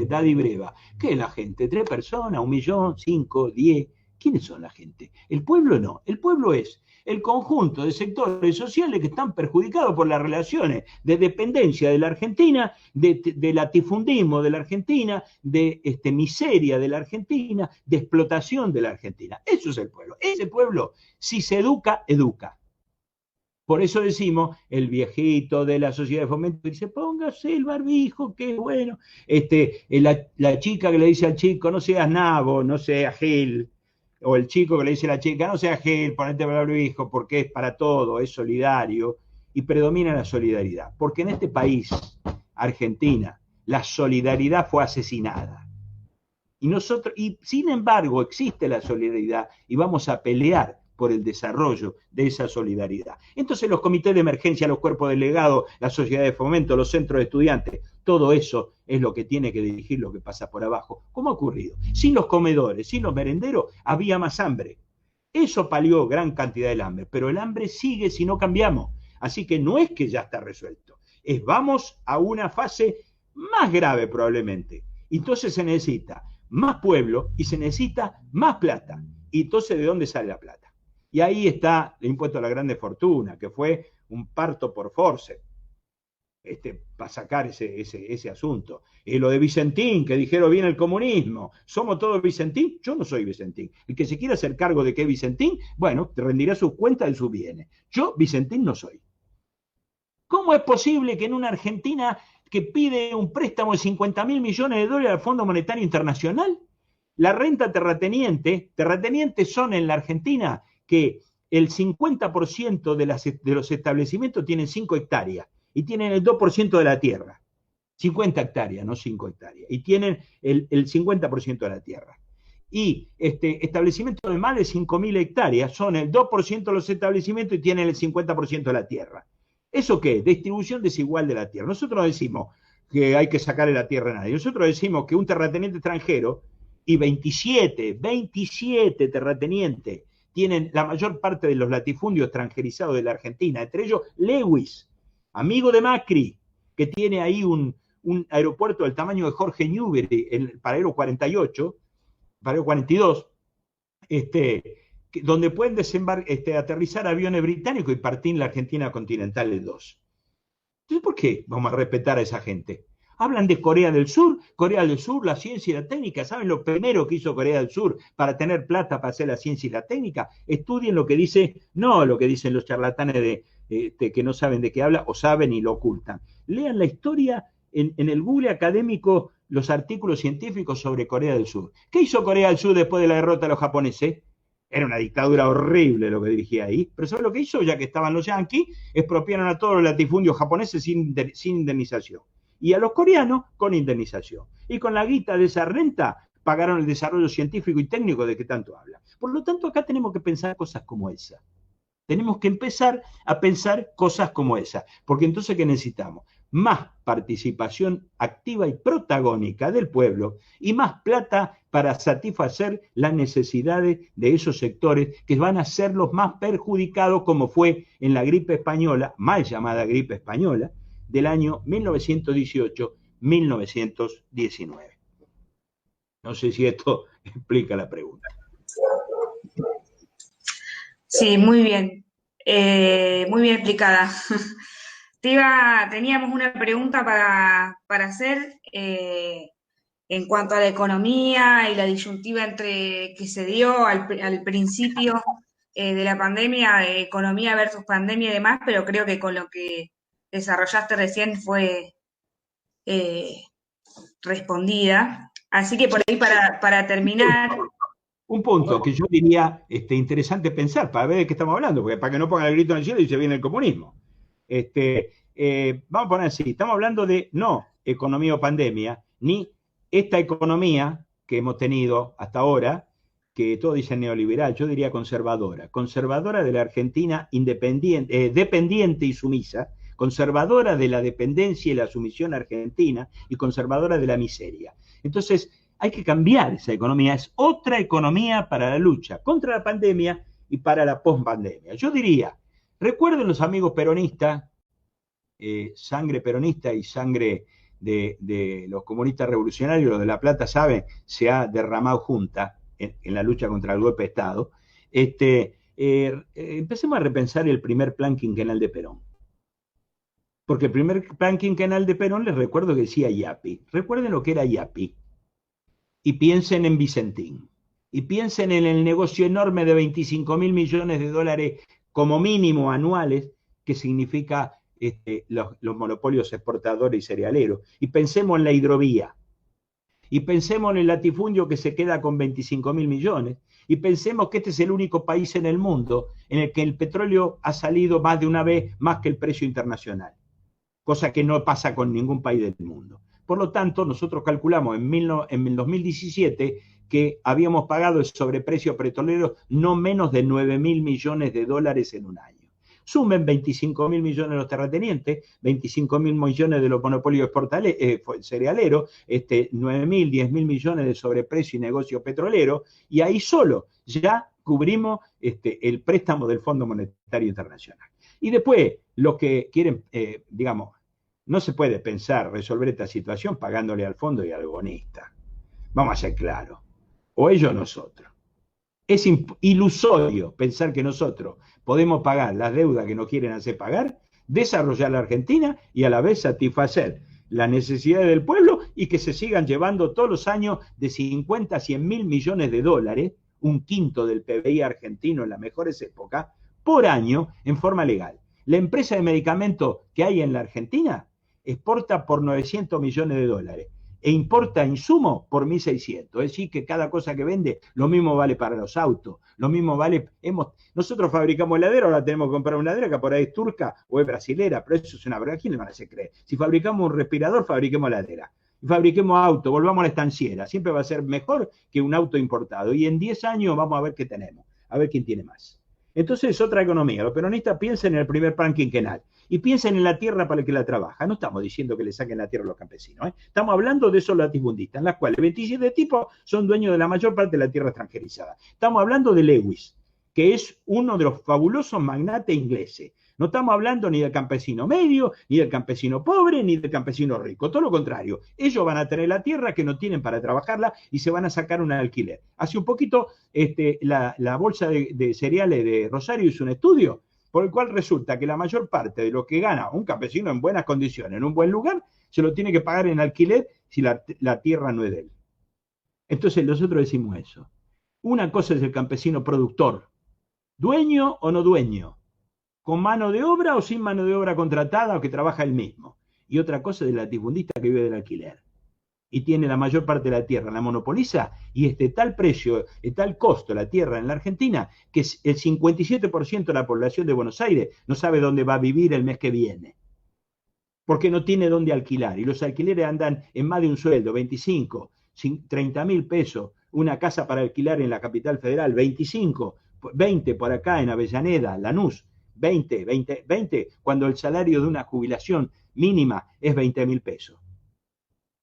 Daddy Breva. ¿Qué es la gente? ¿3 personas? ¿1 millón? ¿5? ¿10? ¿Quiénes son la gente? El pueblo no. El pueblo es el conjunto de sectores sociales que están perjudicados por las relaciones de dependencia de la Argentina, de latifundismo de la Argentina, de miseria de la Argentina, de explotación de la Argentina. Eso es el pueblo. Ese pueblo, si se educa, educa. Por eso decimos, el viejito de la sociedad de fomento dice, póngase el barbijo, qué bueno. La chica que le dice al chico, no seas nabo, no seas gil. O el chico que le dice a la chica, no seas gil, ponete el barbijo, porque es para todo, es solidario. Y predomina la solidaridad. Porque en este país, Argentina, la solidaridad fue asesinada. Y sin embargo, existe la solidaridad y vamos a pelear por el desarrollo de esa solidaridad. Entonces los comités de emergencia, los cuerpos delegados, la sociedad de fomento, los centros de estudiantes, todo eso es lo que tiene que dirigir lo que pasa por abajo. ¿Cómo ha ocurrido? Sin los comedores, sin los merenderos, había más hambre. Eso palió gran cantidad del hambre, pero el hambre sigue si no cambiamos. Así que no es que ya está resuelto, vamos a una fase más grave probablemente. Entonces se necesita más pueblo y se necesita más plata. Y entonces, ¿de dónde sale la plata? Y ahí está el impuesto a la grande fortuna, que fue un parto por force para sacar ese asunto. Y lo de Vicentín, que dijeron viene el comunismo, ¿somos todos Vicentín? Yo no soy Vicentín. El que se quiera hacer cargo de que es Vicentín, bueno, te rendirá sus cuentas de sus bienes. Yo Vicentín no soy. ¿Cómo es posible que en una Argentina que pide un préstamo de 50.000 millones de dólares al Fondo Monetario Internacional, la renta terratenientes son en la Argentina que el 50% de los establecimientos tienen 5 hectáreas y tienen el 2% de la tierra. 50 hectáreas, no 5 hectáreas. Y tienen el 50% de la tierra. Y establecimientos de más de 5.000 hectáreas son el 2% de los establecimientos y tienen el 50% de la tierra. ¿Eso qué? Distribución desigual de la tierra. Nosotros decimos que hay que sacarle la tierra a nadie. Nosotros decimos que un terrateniente extranjero y 27 terratenientes tienen la mayor parte de los latifundios extranjerizados de la Argentina, entre ellos Lewis. amigo de Macri, que tiene ahí un aeropuerto del tamaño de Jorge Newbery, el Paradero 48, Paradero 42, donde pueden aterrizar aviones británicos y partir en la Argentina continental el 2. Entonces, ¿por qué vamos a respetar a esa gente? Hablan de Corea del Sur, la ciencia y la técnica. ¿Saben lo primero que hizo Corea del Sur para tener plata para hacer la ciencia y la técnica? Estudien lo que dice, no lo que dicen los charlatanes que no saben de qué habla o saben y lo ocultan. Lean la historia en el Google académico, los artículos científicos sobre Corea del Sur. ¿Qué hizo Corea del Sur después de la derrota de los japoneses? Era una dictadura horrible lo que dirigía ahí, pero ¿sabes lo que hizo? Ya que estaban los yanquis, expropiaron a todos los latifundios japoneses sin indemnización. Y a los coreanos con indemnización. Y con la guita de esa renta pagaron el desarrollo científico y técnico de que tanto habla. Por lo tanto, acá tenemos que pensar cosas como esa. Tenemos que empezar a pensar cosas como esa. Porque entonces, ¿qué necesitamos? Más participación activa y protagónica del pueblo y más plata para satisfacer las necesidades de esos sectores que van a ser los más perjudicados, como fue en la gripe española, mal llamada gripe española, del año 1918-1919. No sé si esto explica la pregunta. Sí, muy bien explicada. Teníamos una pregunta para hacer en cuanto a la economía y la disyuntiva entre que se dio al principio de la pandemia, de economía versus pandemia y demás, pero creo que con lo que desarrollaste recién fue respondida. Así que por ahí para terminar... Un punto que yo diría interesante pensar para ver de qué estamos hablando, porque para que no pongan el grito en el cielo y se viene el comunismo. Vamos a poner así, estamos hablando de no economía o pandemia, ni esta economía que hemos tenido hasta ahora, que todos dicen neoliberal, yo diría conservadora de la Argentina independiente, dependiente y sumisa, conservadora de la dependencia y la sumisión argentina y conservadora de la miseria. Entonces, hay que cambiar esa economía, es otra economía para la lucha contra la pandemia y para la pospandemia. Yo diría, recuerden los amigos peronistas, sangre peronista y sangre de los comunistas revolucionarios, los de La Plata, saben, se ha derramado junta en la lucha contra el golpe de Estado. Empecemos a repensar el primer plan quinquenal de Perón. Porque el primer plan quinquenal de Perón, les recuerdo que decía IAPI. Recuerden lo que era IAPI. Y piensen en Vicentín. Y piensen en el negocio enorme de 25.000 millones de dólares como mínimo anuales que significa los monopolios exportadores y cerealeros. Y pensemos en la hidrovía. Y pensemos en el latifundio que se queda con 25.000 millones. Y pensemos que este es el único país en el mundo en el que el petróleo ha salido más de una vez más que el precio internacional. Cosa que no pasa con ningún país del mundo. Por lo tanto, nosotros calculamos en 2017 que habíamos pagado el sobreprecio petrolero no menos de 9.000 millones de dólares en un año. Sumen 25.000 millones de los terratenientes, 25.000 millones de los monopolios cerealeros, 9.000, 10.000 millones de sobreprecio y negocio petrolero, y ahí solo ya cubrimos el préstamo del Fondo Monetario Internacional. Y después, los que quieren, no se puede pensar resolver esta situación pagándole al fondo y al bonista. Vamos a ser claros. O ellos o nosotros. Es ilusorio pensar que nosotros podemos pagar las deudas que nos quieren hacer pagar, desarrollar la Argentina y a la vez satisfacer las necesidades del pueblo y que se sigan llevando todos los años de 50 a 100.000 millones de dólares, un quinto del PBI argentino en las mejores épocas, por año en forma legal. La empresa de medicamentos que hay en la Argentina exporta por 900 millones de dólares e importa insumos por 1.600. Es decir, que cada cosa que vende, lo mismo vale para los autos, lo mismo vale... Nosotros fabricamos heladera, ahora tenemos que comprar una heladera que por ahí es turca o es brasilera, pero eso es una verdad. ¿A quién le van a hacer creer? Si fabricamos un respirador, fabriquemos heladera. Y fabriquemos auto, volvamos a la estanciera. Siempre va a ser mejor que un auto importado. Y en 10 años vamos a ver qué tenemos, a ver quién tiene más. Entonces es otra economía. Los peronistas piensan en el primer plan quinquenal y piensan en la tierra para el que la trabaja. No estamos diciendo que le saquen la tierra a los campesinos. Estamos hablando de esos latifundistas, en las cuales 27 tipos son dueños de la mayor parte de la tierra extranjerizada. Estamos hablando de Lewis, que es uno de los fabulosos magnates ingleses. No estamos hablando ni del campesino medio, ni del campesino pobre, ni del campesino rico. Todo lo contrario. Ellos van a tener la tierra que no tienen para trabajarla y se van a sacar un alquiler. Hace un poquito la bolsa de cereales de Rosario hizo un estudio por el cual resulta que la mayor parte de lo que gana un campesino en buenas condiciones, en un buen lugar, se lo tiene que pagar en alquiler si la tierra no es de él. Entonces nosotros decimos eso. Una cosa es el campesino productor, dueño o no dueño, con mano de obra o sin mano de obra contratada o que trabaja él mismo. Y otra cosa es el latifundista que vive del alquiler y tiene la mayor parte de la tierra, la monopoliza y tal precio, tal costo la tierra en la Argentina que el 57% de la población de Buenos Aires no sabe dónde va a vivir el mes que viene. Porque no tiene dónde alquilar. Y los alquileres andan en más de un sueldo, 25, 30.000 pesos. Una casa para alquilar en la capital federal, 25, 20 por acá en Avellaneda, Lanús, 20, cuando el salario de una jubilación mínima es 20.000 pesos.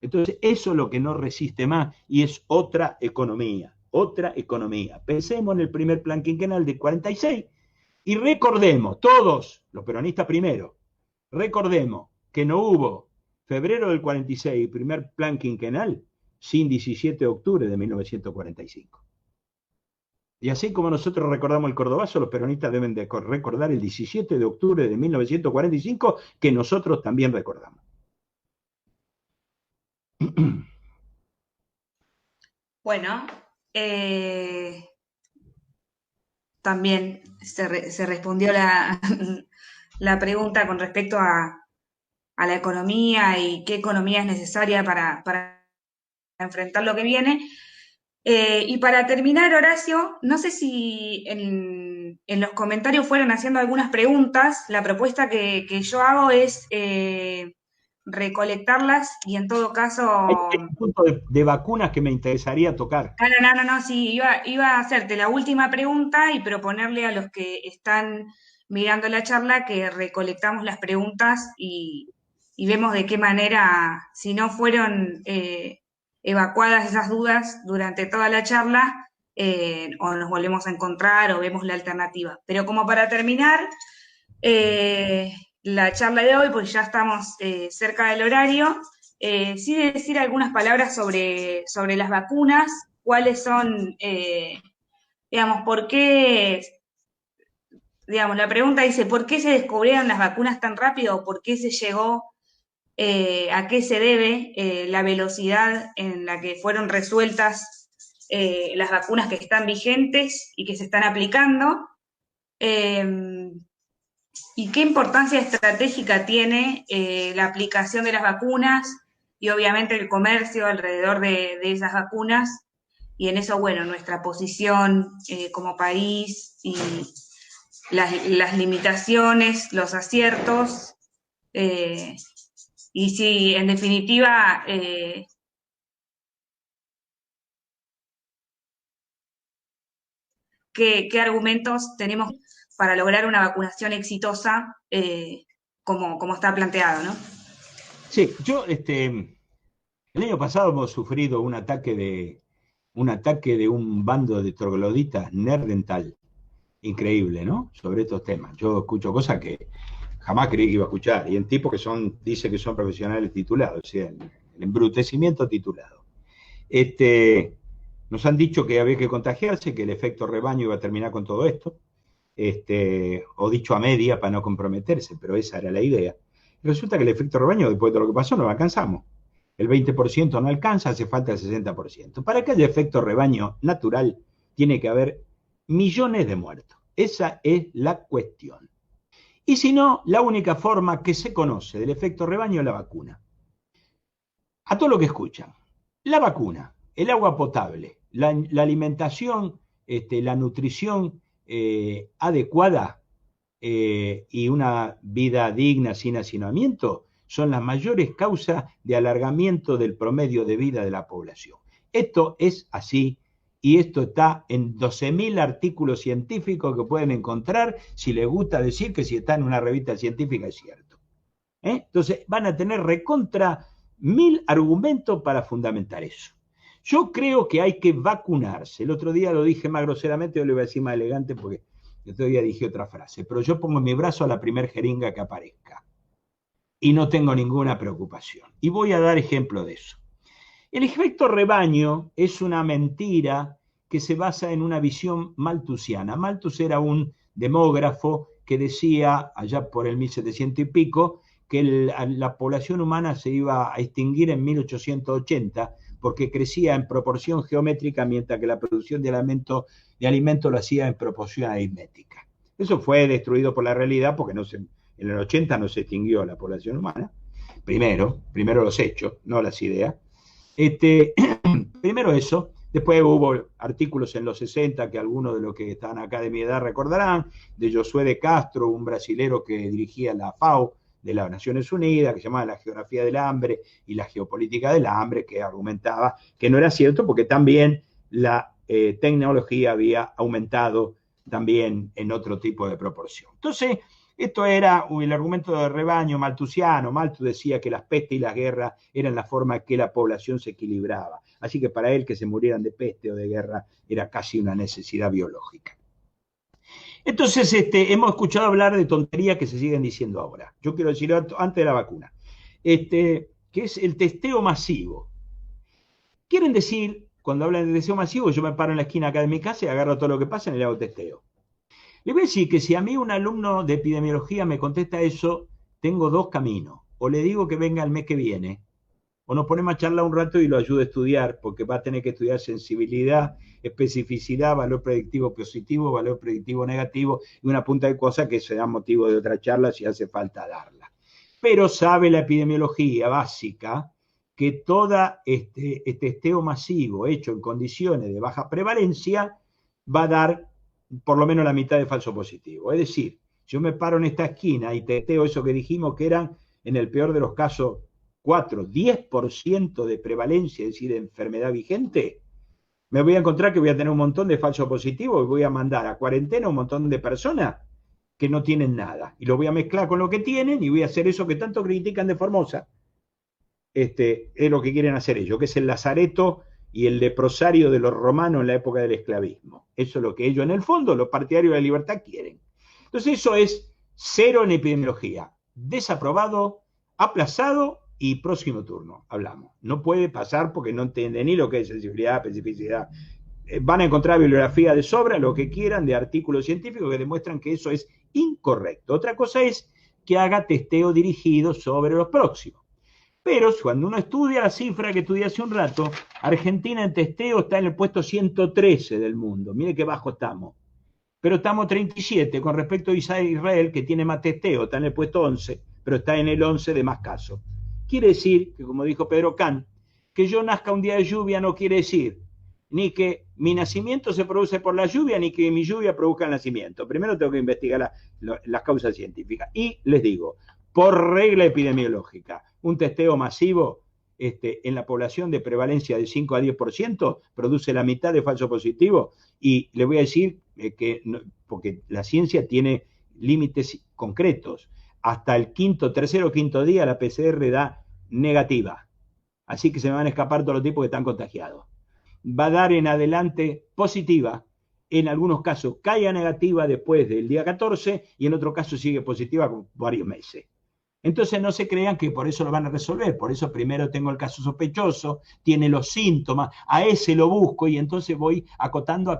Entonces, eso es lo que no resiste más y es otra economía, otra economía. Pensemos en el primer plan quinquenal de 46 y recordemos, todos, los peronistas primero, recordemos que no hubo febrero del 46, primer plan quinquenal, sin 17 de octubre de 1945. Y así como nosotros recordamos el Cordobazo, los peronistas deben de recordar el 17 de octubre de 1945, que nosotros también recordamos. Bueno, también se respondió la pregunta con respecto a la economía y qué economía es necesaria para enfrentar lo que viene. Y para terminar, Horacio, no sé si en los comentarios fueron haciendo algunas preguntas. La propuesta que yo hago es recolectarlas y en todo caso... Hay un punto de vacunas que me interesaría tocar. No, sí, iba a hacerte la última pregunta y proponerle a los que están mirando la charla que recolectamos las preguntas y vemos de qué manera, si no fueron evacuadas esas dudas durante toda la charla, o nos volvemos a encontrar o vemos la alternativa. Pero como para terminar la charla de hoy, pues ya estamos cerca del horario, sí decir algunas palabras sobre las vacunas, cuáles son, digamos, por qué, digamos, la pregunta dice, ¿por qué se descubrieron las vacunas tan rápido o por qué se llegó, a qué se debe la velocidad en la que fueron resueltas las vacunas que están vigentes y que se están aplicando? ¿Y qué importancia estratégica tiene la aplicación de las vacunas y obviamente el comercio alrededor de esas vacunas? Y en eso, bueno, nuestra posición como país y las limitaciones, los aciertos, y sí, en definitiva, ¿qué argumentos tenemos para lograr una vacunación exitosa como está planteado, ¿no? Sí, yo el año pasado hemos sufrido un ataque de un bando de trogloditas nerdental increíble, ¿no? Sobre estos temas. Yo escucho cosas que jamás creí que iba a escuchar, y en tipos que dice que son profesionales titulados, o sea, el embrutecimiento titulado. Nos han dicho que había que contagiarse, que el efecto rebaño iba a terminar con todo esto, o dicho a media para no comprometerse, pero esa era la idea. Resulta que el efecto rebaño, después de lo que pasó, no lo alcanzamos. El 20% no alcanza, hace falta el 60%. Para que haya efecto rebaño natural, tiene que haber millones de muertos. Esa es la cuestión. Y si no, la única forma que se conoce del efecto rebaño es la vacuna. A todo lo que escuchan, la vacuna, el agua potable, la alimentación, la nutrición adecuada y una vida digna sin hacinamiento son las mayores causas de alargamiento del promedio de vida de la población. Esto es así y esto está en 12.000 artículos científicos que pueden encontrar si les gusta decir que si está en una revista científica es cierto. Entonces van a tener recontra 1.000 argumentos para fundamentar eso. Yo creo que hay que vacunarse. El otro día lo dije más groseramente, yo lo voy a decir más elegante porque el otro día dije otra frase, pero yo pongo mi brazo a la primer jeringa que aparezca y no tengo ninguna preocupación. Y voy a dar ejemplo de eso. El efecto rebaño es una mentira que se basa en una visión malthusiana. Malthus era un demógrafo que decía, allá por el 1700 y pico, que la población humana se iba a extinguir en 1880 porque crecía en proporción geométrica mientras que la producción de alimento lo hacía en proporción aritmética. Eso fue destruido por la realidad porque en el 80 no se extinguió la población humana. Primero los hechos, no las ideas. Primero eso, después hubo artículos en los 60 que algunos de los que están acá de mi edad recordarán, de Josué de Castro, un brasilero que dirigía la FAO de las Naciones Unidas, que se llamaba La Geografía del Hambre y la Geopolítica del Hambre, que argumentaba que no era cierto porque también la tecnología había aumentado también en otro tipo de proporción. Entonces, esto era el argumento de rebaño malthusiano. Malthus decía que las pestes y las guerras eran la forma en que la población se equilibraba. Así que para él que se murieran de peste o de guerra era casi una necesidad biológica. Entonces, hemos escuchado hablar de tonterías que se siguen diciendo ahora. Yo quiero decir antes de la vacuna, que es el testeo masivo. Quieren decir, cuando hablan de testeo masivo, yo me paro en la esquina acá de mi casa y agarro todo lo que pasa y le hago testeo. Le voy a decir que si a mí un alumno de epidemiología me contesta eso, tengo dos caminos. O le digo que venga el mes que viene, o nos ponemos a charlar un rato y lo ayudo a estudiar, porque va a tener que estudiar sensibilidad, especificidad, valor predictivo positivo, valor predictivo negativo, y una punta de cosas que será motivo de otra charla si hace falta darla. Pero sabe la epidemiología básica que todo este testeo masivo hecho en condiciones de baja prevalencia va a dar por lo menos la mitad de falso positivo. Es decir, yo me paro en esta esquina y testeo eso que dijimos que eran, en el peor de los casos, 10% de prevalencia, es decir, de enfermedad vigente, me voy a encontrar que voy a tener un montón de falso positivo y voy a mandar a cuarentena un montón de personas que no tienen nada. Y lo voy a mezclar con lo que tienen y voy a hacer eso que tanto critican de Formosa. Es lo que quieren hacer ellos, que es el lazareto y el leprosario de los romanos en la época del esclavismo. Eso es lo que ellos, en el fondo, los partidarios de la libertad quieren. Entonces eso es cero en epidemiología. Desaprobado, aplazado y próximo turno. Hablamos. No puede pasar porque no entiende ni lo que es sensibilidad, especificidad. Van a encontrar bibliografía de sobra, lo que quieran, de artículos científicos que demuestran que eso es incorrecto. Otra cosa es que haga testeo dirigido sobre los próximos. Pero cuando uno estudia la cifra que estudié hace un rato, Argentina en testeo está en el puesto 113 del mundo. Mire qué bajo estamos. Pero estamos 37 con respecto a Israel, que tiene más testeo, está en el puesto 11, pero está en el 11 de más casos. Quiere decir, que como dijo Pedro Kant, que yo nazca un día de lluvia no quiere decir ni que mi nacimiento se produce por la lluvia, ni que mi lluvia produzca el nacimiento. Primero tengo que investigar las causas científicas. Y les digo, por regla epidemiológica, un testeo masivo en la población de prevalencia de 5 a 10% produce la mitad de falso positivo. Y le voy a decir que, porque la ciencia tiene límites concretos, hasta el tercer o quinto día la PCR da negativa. Así que se me van a escapar todos los tipos que están contagiados. Va a dar en adelante positiva, en algunos casos caiga negativa después del día 14 y en otros casos sigue positiva con varios meses. Entonces no se crean que por eso lo van a resolver, por eso primero tengo el caso sospechoso, tiene los síntomas, a ese lo busco y entonces voy acotando.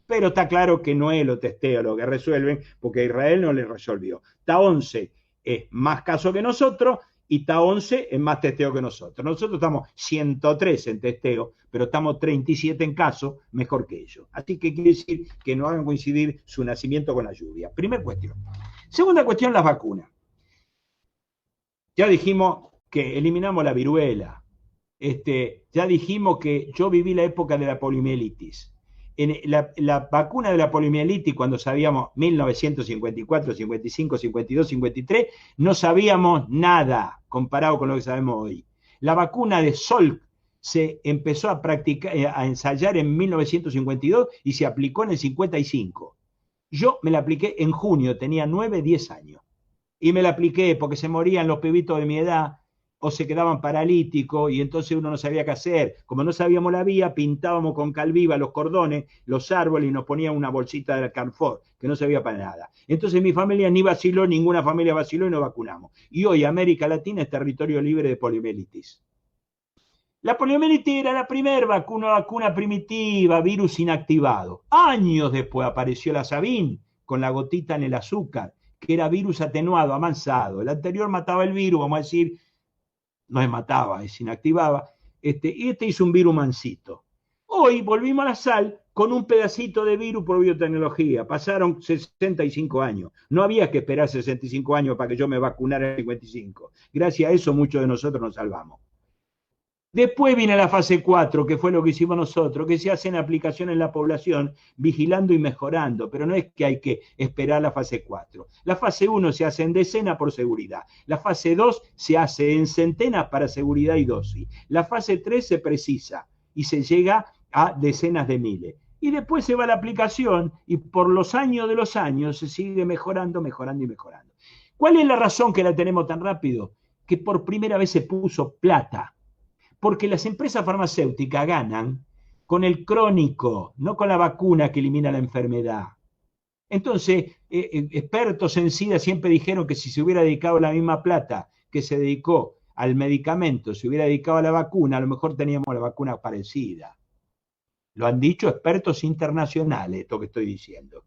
Pero está claro que no es lo testeo lo que resuelven, porque a Israel no le resolvió. Está 11 es más caso que nosotros y está 11 es más testeo que nosotros. Nosotros estamos 103 en testeo, pero estamos 37 en caso, mejor que ellos. Así que quiere decir que no hagan coincidir su nacimiento con la lluvia. Primera cuestión. Segunda cuestión, las vacunas. Ya dijimos que eliminamos la viruela. Ya dijimos que yo viví la época de la poliomielitis. En la vacuna de la poliomielitis, cuando sabíamos 1954, 55, 52, 53, no sabíamos nada comparado con lo que sabemos hoy. La vacuna de Salk se empezó a practicar, a ensayar en 1952 y se aplicó en el 55. Yo me la apliqué en junio, tenía 9, 10 años. Y me la apliqué porque se morían los pibitos de mi edad o se quedaban paralíticos y entonces uno no sabía qué hacer. Como no sabíamos la vía, pintábamos con calviva los cordones, los árboles y nos ponían una bolsita de Carrefour, que no servía para nada. Entonces mi familia ni vaciló, ninguna familia vaciló y nos vacunamos. Y hoy América Latina es territorio libre de poliomielitis. La poliomielitis era la primera vacuna primitiva, virus inactivado. Años después apareció la Sabin con la gotita en el azúcar, que era virus atenuado, amansado. El anterior mataba el virus, vamos a decir, no se mataba, se inactivaba. Y este hizo un virus mansito. Hoy volvimos a la sal con un pedacito de virus por biotecnología. Pasaron 65 años. No había que esperar 65 años para que yo me vacunara en 55. Gracias a eso muchos de nosotros nos salvamos. Después viene la fase 4, que fue lo que hicimos nosotros, que se hacen aplicaciones en la población, vigilando y mejorando, pero no es que hay que esperar la fase 4. La fase 1 se hace en decenas por seguridad. La fase 2 se hace en centenas para seguridad y dosis. La fase 3 se precisa y se llega a decenas de miles. Y después se va a la aplicación y por los años de los años se sigue mejorando, mejorando y mejorando. ¿Cuál es la razón que la tenemos tan rápido? Que por primera vez se puso plata. Porque las empresas farmacéuticas ganan con el crónico, no con la vacuna que elimina la enfermedad. Entonces, expertos en SIDA siempre dijeron que si se hubiera dedicado la misma plata que se dedicó al medicamento, se hubiera dedicado a la vacuna, a lo mejor teníamos la vacuna parecida. Lo han dicho expertos internacionales, esto que estoy diciendo.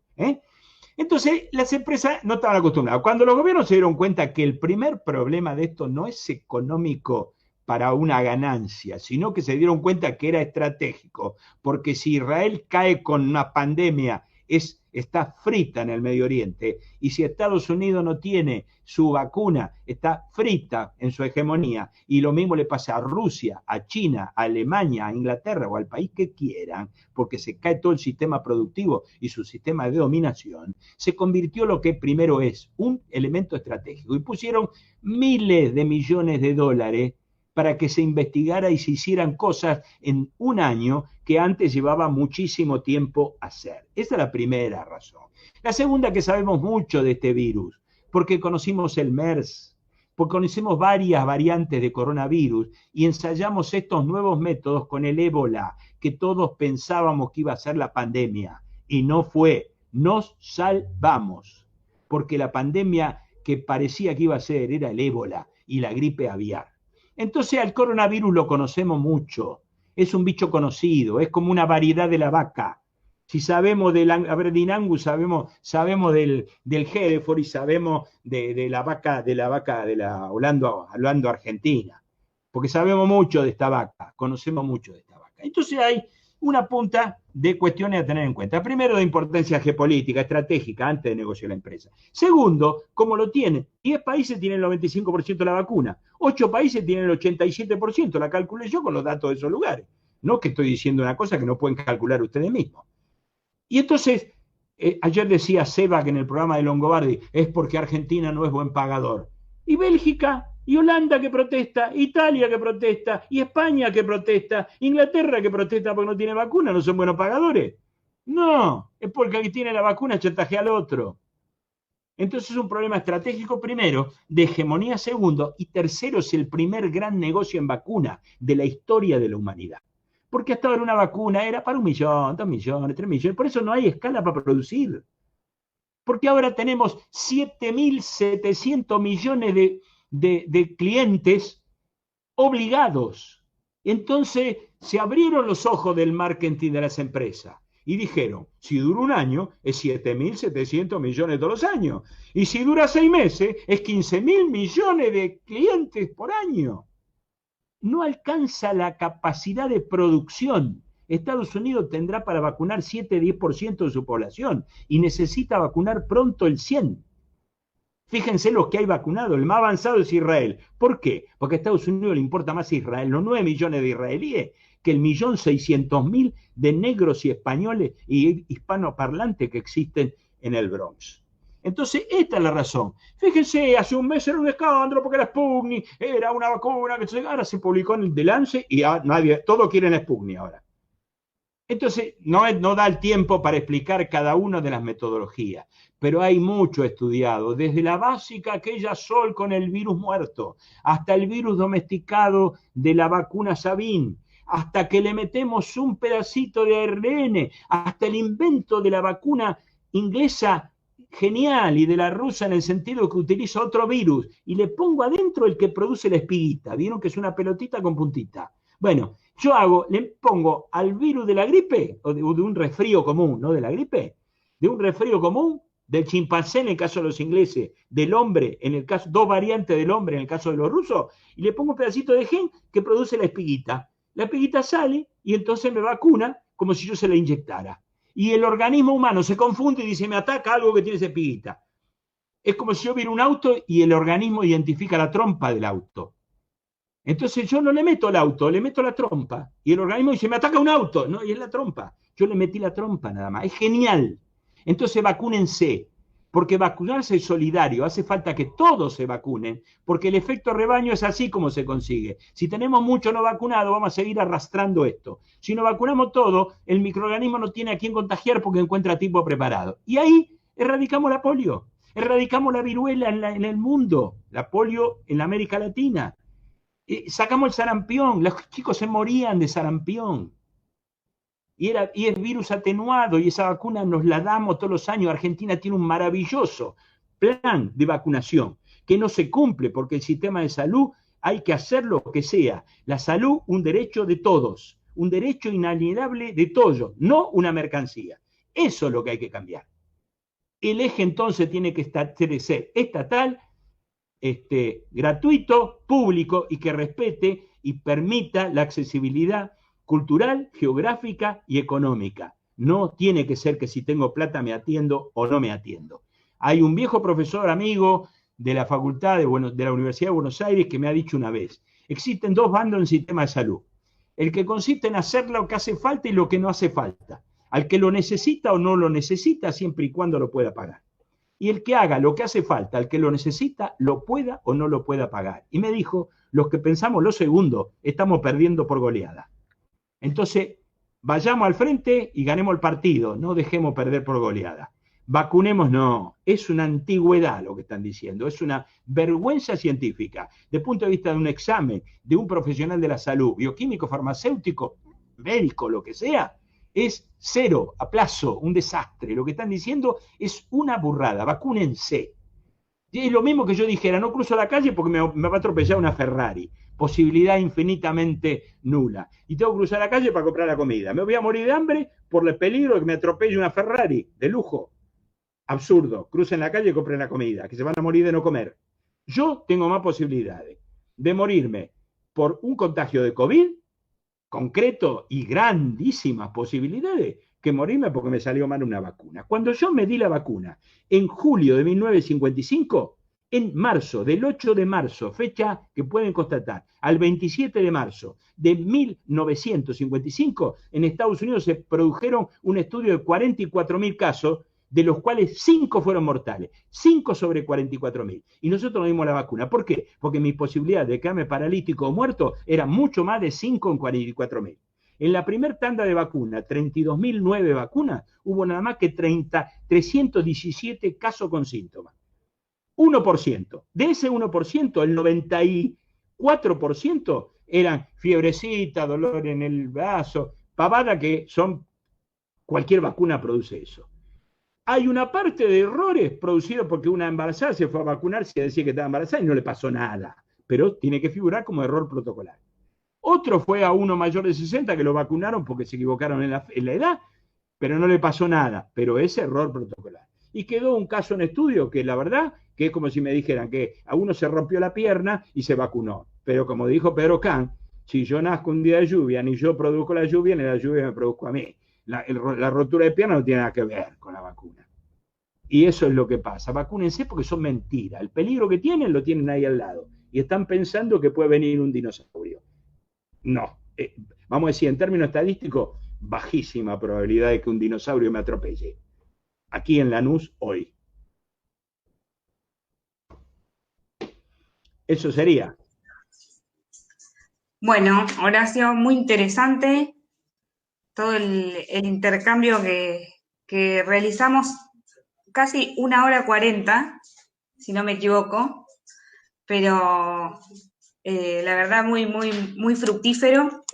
Entonces, las empresas no estaban acostumbradas. Cuando los gobiernos se dieron cuenta que el primer problema de esto no es económico para una ganancia, sino que se dieron cuenta que era estratégico, porque si Israel cae con una pandemia, está frita en el Medio Oriente, y si Estados Unidos no tiene su vacuna, está frita en su hegemonía, y lo mismo le pasa a Rusia, a China, a Alemania, a Inglaterra o al país que quieran, porque se cae todo el sistema productivo y su sistema de dominación, se convirtió lo que primero es un elemento estratégico, y pusieron miles de millones de dólares para que se investigara y se hicieran cosas en un año que antes llevaba muchísimo tiempo hacer. Esa es la primera razón. La segunda, que sabemos mucho de este virus, porque conocimos el MERS, porque conocimos varias variantes de coronavirus y ensayamos estos nuevos métodos con el ébola, que todos pensábamos que iba a ser la pandemia, y no fue. Nos salvamos, porque la pandemia que parecía que iba a ser era el ébola y la gripe aviar. Entonces al coronavirus lo conocemos mucho, es un bicho conocido, es como una variedad de la vaca. Si sabemos del Aberdeen Angus, sabemos del Hereford y sabemos de la vaca de la Holando Argentina, porque sabemos mucho de esta vaca, conocemos mucho de esta vaca. Entonces hay una punta de cuestiones a tener en cuenta. Primero, de importancia geopolítica, estratégica, antes de negociar la empresa. Segundo, como lo tienen, 10 países tienen el 95% de la vacuna, 8 países tienen el 87%, la calculé yo con los datos de esos lugares. No que estoy diciendo una cosa que no pueden calcular ustedes mismos. Y entonces, ayer decía Seba que en el programa de Longobardi, es porque Argentina no es buen pagador. Y Bélgica, y Holanda que protesta, Italia que protesta, y España que protesta, Inglaterra que protesta porque no tiene vacuna, no son buenos pagadores. No, es porque el que tiene la vacuna chantajea al otro. Entonces es un problema estratégico primero, de hegemonía segundo, y tercero es el primer gran negocio en vacuna de la historia de la humanidad. Porque hasta ahora una vacuna era para 1 millón, 2 millones, 3 millones, por eso no hay escala para producir. Porque ahora tenemos 7.700 millones de clientes obligados. Entonces se abrieron los ojos del marketing de las empresas y dijeron, si dura un año es 7.700 millones todos los años, y si dura 6 meses es 15.000 millones de clientes por año. No alcanza la capacidad de producción. Estados Unidos tendrá para vacunar 7-10% de su población y necesita vacunar pronto el 100%. Fíjense los que hay vacunado, el más avanzado es Israel. ¿Por qué? Porque a Estados Unidos le importa más Israel, los 9 millones de israelíes, que el 1.600.000 de negros y españoles y hispanoparlantes que existen en el Bronx. Entonces, esta es la razón. Fíjense, hace un mes era un escándalo porque la Sputnik era una vacuna que ahora se publicó en el The Lancet y nadie, todos quieren la Sputnik ahora. Entonces, no da el tiempo para explicar cada una de las metodologías, pero hay mucho estudiado, desde la básica, aquella Sol con el virus muerto, hasta el virus domesticado de la vacuna Sabin, hasta que le metemos un pedacito de ARN, hasta el invento de la vacuna inglesa genial y de la rusa en el sentido que utiliza otro virus y le pongo adentro el que produce la espiguita. ¿Vieron que es una pelotita con puntita? Bueno, le pongo al virus de la gripe, o de un resfrío común, no de la gripe, de un resfrío común, del chimpancé en el caso de los ingleses, del hombre, en el caso, dos variantes del hombre en el caso de los rusos, y le pongo un pedacito de gen que produce la espiguita. La espiguita sale y entonces me vacuna como si yo se la inyectara. Y el organismo humano se confunde y dice, me ataca algo que tiene esa espiguita. Es como si yo viera un auto y el organismo identifica la trompa del auto. Entonces yo no le meto el auto, le meto la trompa. Y el organismo dice, me ataca un auto. No, y es la trompa. Yo le metí la trompa nada más. Es genial. Entonces vacúnense, porque vacunarse es solidario. Hace falta que todos se vacunen, porque el efecto rebaño es así como se consigue. Si tenemos mucho no vacunado, vamos a seguir arrastrando esto. Si no vacunamos todo, el microorganismo no tiene a quién contagiar porque encuentra tipo preparado. Y ahí erradicamos la polio, erradicamos la viruela en el mundo, la polio en la América Latina. Sacamos el sarampión, los chicos se morían de sarampión. Y es virus atenuado y esa vacuna nos la damos todos los años. Argentina tiene un maravilloso plan de vacunación que no se cumple porque el sistema de salud hay que hacer lo que sea. La salud, un derecho de todos, un derecho inalienable de todos, no una mercancía. Eso es lo que hay que cambiar. El eje entonces tiene que ser estatal, gratuito, público y que respete y permita la accesibilidad cultural, geográfica y económica. No tiene que ser que si tengo plata me atiendo o no me atiendo. Hay un viejo profesor amigo de la Facultad de la Universidad de Buenos Aires que me ha dicho una vez, existen dos bandos en el sistema de salud. El que consiste en hacer lo que hace falta y lo que no hace falta. Al que lo necesita o no lo necesita siempre y cuando lo pueda pagar. Y el que haga lo que hace falta, al que lo necesita, lo pueda o no lo pueda pagar. Y me dijo, los que pensamos lo segundo, estamos perdiendo por goleada. Entonces, vayamos al frente y ganemos el partido, no dejemos perder por goleada. Vacunemos, no, es una antigüedad lo que están diciendo, es una vergüenza científica. Desde el punto de vista de un examen de un profesional de la salud, bioquímico, farmacéutico, médico, lo que sea, es cero, aplazo, un desastre. Lo que están diciendo es una burrada, vacúnense. Y es lo mismo que yo dijera, no cruzo la calle porque me va a atropellar una Ferrari. Posibilidad infinitamente nula. Y tengo que cruzar la calle para comprar la comida. Me voy a morir de hambre por el peligro de que me atropelle una Ferrari, de lujo. Absurdo. Crucen la calle y compren la comida, que se van a morir de no comer. Yo tengo más posibilidades de morirme por un contagio de COVID concreto y grandísimas posibilidades que morirme porque me salió mal una vacuna. Cuando yo me di la vacuna en julio de 1955, en marzo, del 8 de marzo, fecha que pueden constatar, al 27 de marzo de 1955, en Estados Unidos se produjeron un estudio de 44.000 casos, de los cuales 5 fueron mortales, 5 sobre 44.000. Y nosotros nos dimos la vacuna. ¿Por qué? Porque mi posibilidad de quedarme paralítico o muerto era mucho más de 5 en 44.000. En la primera tanda de vacuna, 32.009 vacunas, hubo nada más que 317 casos con síntomas. 1%. De ese 1%, el 94% eran fiebrecita, dolor en el brazo, pavada que son, cualquier vacuna produce eso. Hay una parte de errores producidos porque una embarazada se fue a vacunarse y decía que estaba embarazada y no le pasó nada, pero tiene que figurar como error protocolar. Otro fue a uno mayor de 60 que lo vacunaron porque se equivocaron en la edad, pero no le pasó nada, pero es error protocolar. Y quedó un caso en estudio que la verdad que es como si me dijeran que a uno se rompió la pierna y se vacunó. Pero como dijo Pedro Can, si yo nazco un día de lluvia, ni yo produzco la lluvia, ni la lluvia me produzco a mí. La rotura de pierna no tiene nada que ver con la vacuna. Y eso es lo que pasa. Vacúnense porque son mentiras. El peligro que tienen lo tienen ahí al lado. Y están pensando que puede venir un dinosaurio. No. Vamos a decir, en términos estadísticos, bajísima probabilidad de que un dinosaurio me atropelle. Aquí en Lanús, hoy. Eso sería. Bueno, Horacio, muy interesante todo el intercambio que realizamos, casi 1 hora 40, si no me equivoco, pero la verdad muy fructífero.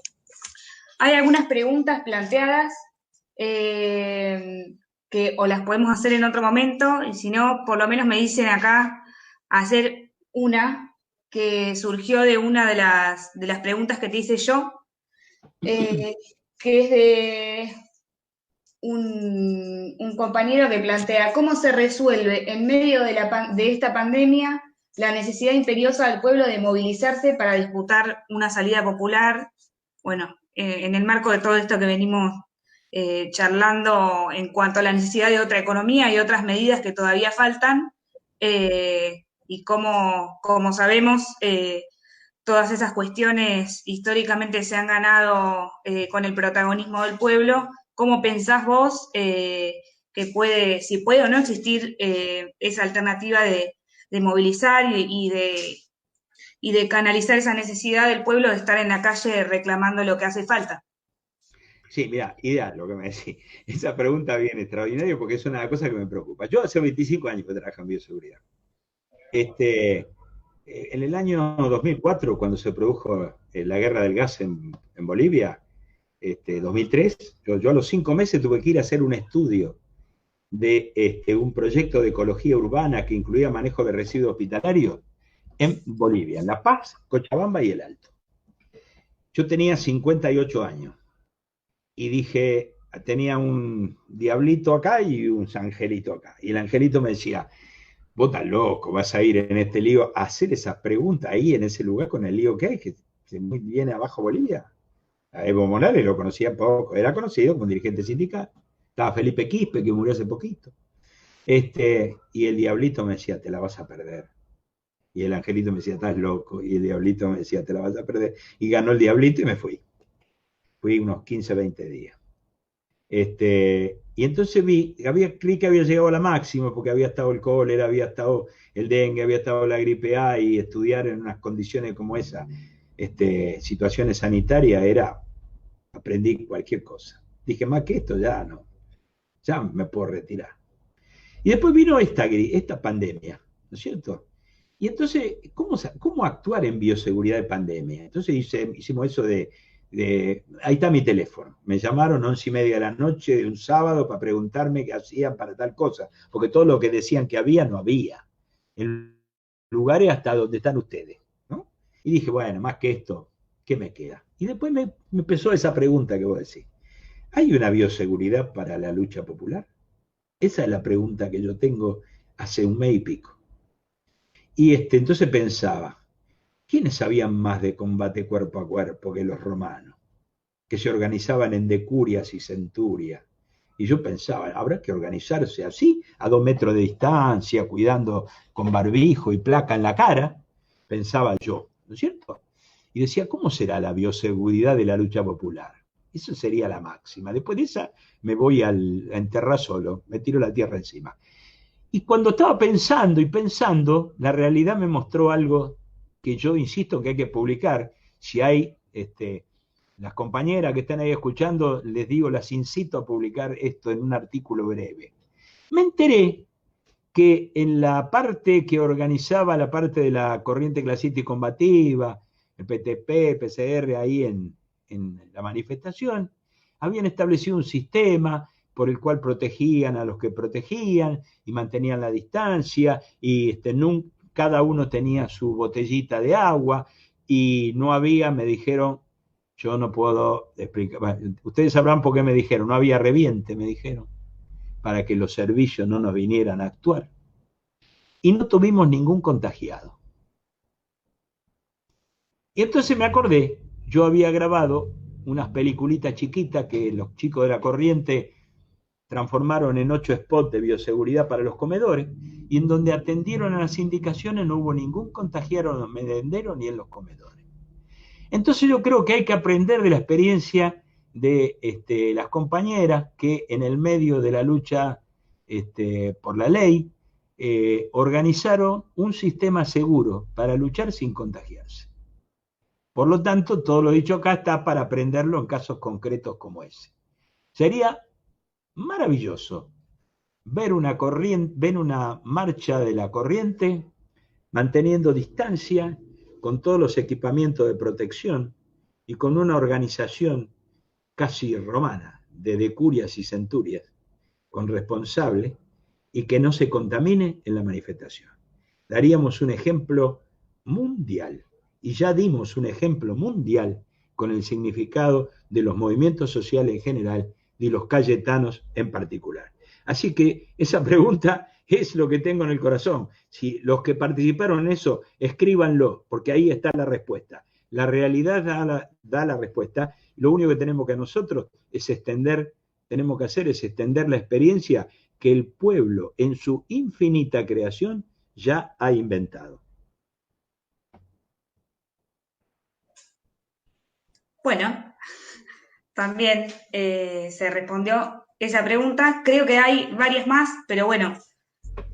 Hay algunas preguntas planteadas que o las podemos hacer en otro momento, y si no, por lo menos me dicen acá hacer una que surgió de una de las preguntas que te hice yo, que es de un compañero que plantea cómo se resuelve en medio de esta pandemia la necesidad imperiosa del pueblo de movilizarse para disputar una salida popular. Bueno, en el marco de todo esto que venimos charlando en cuanto a la necesidad de otra economía y otras medidas que todavía faltan, y como sabemos, todas esas cuestiones históricamente se han ganado con el protagonismo del pueblo. ¿Cómo pensás vos que si puede o no existir esa alternativa de movilizar y de canalizar esa necesidad del pueblo de estar en la calle reclamando lo que hace falta? Sí, mira, ideal lo que me decís. Esa pregunta viene extraordinaria porque es una de las cosas que me preocupa. Yo hace 25 años que trabajo en bioseguridad. En el año 2004, cuando se produjo la guerra del gas en Bolivia, 2003, yo a los 5 meses tuve que ir a hacer un estudio de un proyecto de ecología urbana que incluía manejo de residuos hospitalarios en Bolivia, en La Paz, Cochabamba y El Alto. Yo tenía 58 años y dije, tenía un diablito acá y un angelito acá. Y el angelito me decía, vos estás loco, vas a ir en este lío a hacer esas preguntas ahí en ese lugar con el lío que hay, que viene abajo Bolivia. A Evo Morales lo conocía poco, era conocido como dirigente sindical. Estaba Felipe Quispe, que murió hace poquito. Y el diablito me decía, te la vas a perder. Y el angelito me decía, estás loco. Y el diablito me decía, te la vas a perder. Y ganó el diablito y me fui. Fui unos 15, 20 días. Y entonces creí que había llegado a la máxima, porque había estado el cólera, había estado el dengue, había estado la gripe A, y estudiar en unas condiciones como esa, situaciones sanitarias, aprendí cualquier cosa. Dije, más que esto ya no, ya me puedo retirar. Y después vino esta pandemia, ¿no es cierto? Y entonces, ¿cómo actuar en bioseguridad de pandemia? Entonces hicimos eso ahí está mi teléfono. Me llamaron 11:30 de la noche de un sábado para preguntarme qué hacían para tal cosa, porque todo lo que decían que había, no había. En lugares hasta donde están ustedes, ¿no? Y dije, bueno, más que esto, ¿qué me queda? Y después me empezó esa pregunta que vos decís. ¿Hay una bioseguridad para la lucha popular? Esa es la pregunta que yo tengo hace un mes y pico. Y entonces pensaba, ¿quiénes sabían más de combate cuerpo a cuerpo que los romanos, que se organizaban en decurias y centurias? Y yo pensaba, habrá que organizarse así, a 2 metros de distancia, cuidando con barbijo y placa en la cara, pensaba yo, ¿no es cierto? Y decía, ¿cómo será la bioseguridad de la lucha popular? Eso sería la máxima. Después de esa me voy a enterrar solo, me tiro la tierra encima. Y cuando estaba pensando y pensando, la realidad me mostró algo que yo insisto que hay que publicar. Si hay las compañeras que están ahí escuchando, les digo, las incito a publicar esto en un artículo breve. Me enteré que en la parte que organizaba la parte de la corriente clasista y combativa, el PTP, PCR, ahí en la manifestación, habían establecido un sistema por el cual protegían a los que protegían y mantenían la distancia, y cada uno tenía su botellita de agua, y no había, me dijeron, yo no puedo explicar, ustedes sabrán por qué me dijeron, no había reviente, me dijeron, para que los servicios no nos vinieran a actuar. Y no tuvimos ningún contagiado. Y entonces me acordé, yo había grabado unas peliculitas chiquitas que los chicos de la corriente transformaron en 8 spots de bioseguridad para los comedores, y en donde atendieron a las indicaciones no hubo ningún contagiado en los merenderos ni en los comedores. Entonces yo creo que hay que aprender de la experiencia de las compañeras que en el medio de la lucha por la ley organizaron un sistema seguro para luchar sin contagiarse. Por lo tanto, todo lo dicho acá está para aprenderlo en casos concretos como ese. Sería maravilloso ver una marcha de la corriente manteniendo distancia, con todos los equipamientos de protección y con una organización casi romana de decurias y centurias, con responsable, y que no se contamine en la manifestación. Daríamos un ejemplo mundial, y ya dimos un ejemplo mundial con el significado de los movimientos sociales en general y los cayetanos en particular. Así que esa pregunta es lo que tengo en el corazón. Si los que participaron en eso, escríbanlo, porque ahí está la respuesta. La realidad da la respuesta. Lo único que tenemos que nosotros es tenemos que hacer es extender la experiencia que el pueblo en su infinita creación ya ha inventado. Bueno, también se respondió esa pregunta. Creo que hay varias más, pero bueno,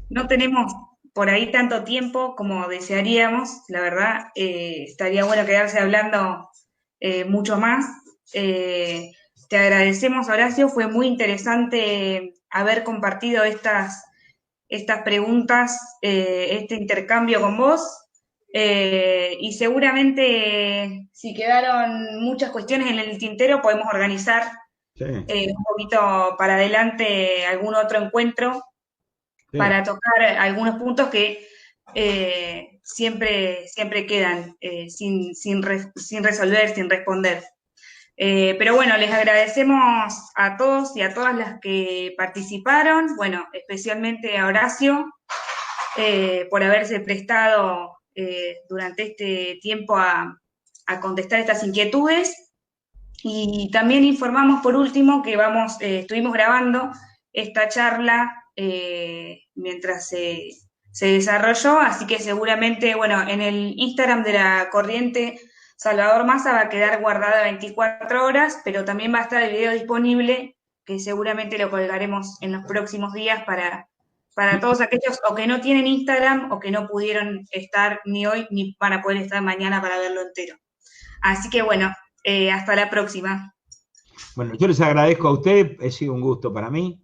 no tenemos por ahí tanto tiempo como desearíamos, la verdad. Estaría bueno quedarse hablando mucho más. Te agradecemos, Horacio, fue muy interesante haber compartido estas preguntas, este intercambio con vos. Y seguramente si quedaron muchas cuestiones en el tintero, podemos organizar Sí, un poquito para adelante algún otro encuentro sí. para tocar algunos puntos que siempre quedan sin resolver, sin responder. Pero bueno, les agradecemos a todos y a todas las que participaron, bueno, especialmente a Horacio por haberse prestado durante este tiempo a contestar estas inquietudes. Y también informamos por último que estuvimos grabando esta charla mientras se desarrolló, así que seguramente, bueno, en el Instagram de la Corriente Salvador Massa va a quedar guardada 24 horas, pero también va a estar el video disponible, que seguramente lo colgaremos en los próximos días para todos aquellos o que no tienen Instagram o que no pudieron estar ni hoy ni van a poder estar mañana para verlo entero. Así que bueno, hasta la próxima. Bueno, yo les agradezco a ustedes, ha sido un gusto para mí.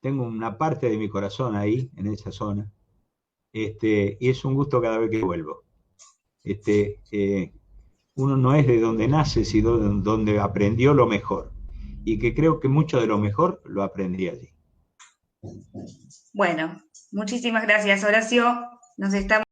Tengo una parte de mi corazón ahí, en esa zona. Y es un gusto cada vez que vuelvo. Uno no es de donde nace, sino de donde aprendió lo mejor. Y que creo que mucho de lo mejor lo aprendí allí. Bueno, muchísimas gracias, Horacio. Nos estamos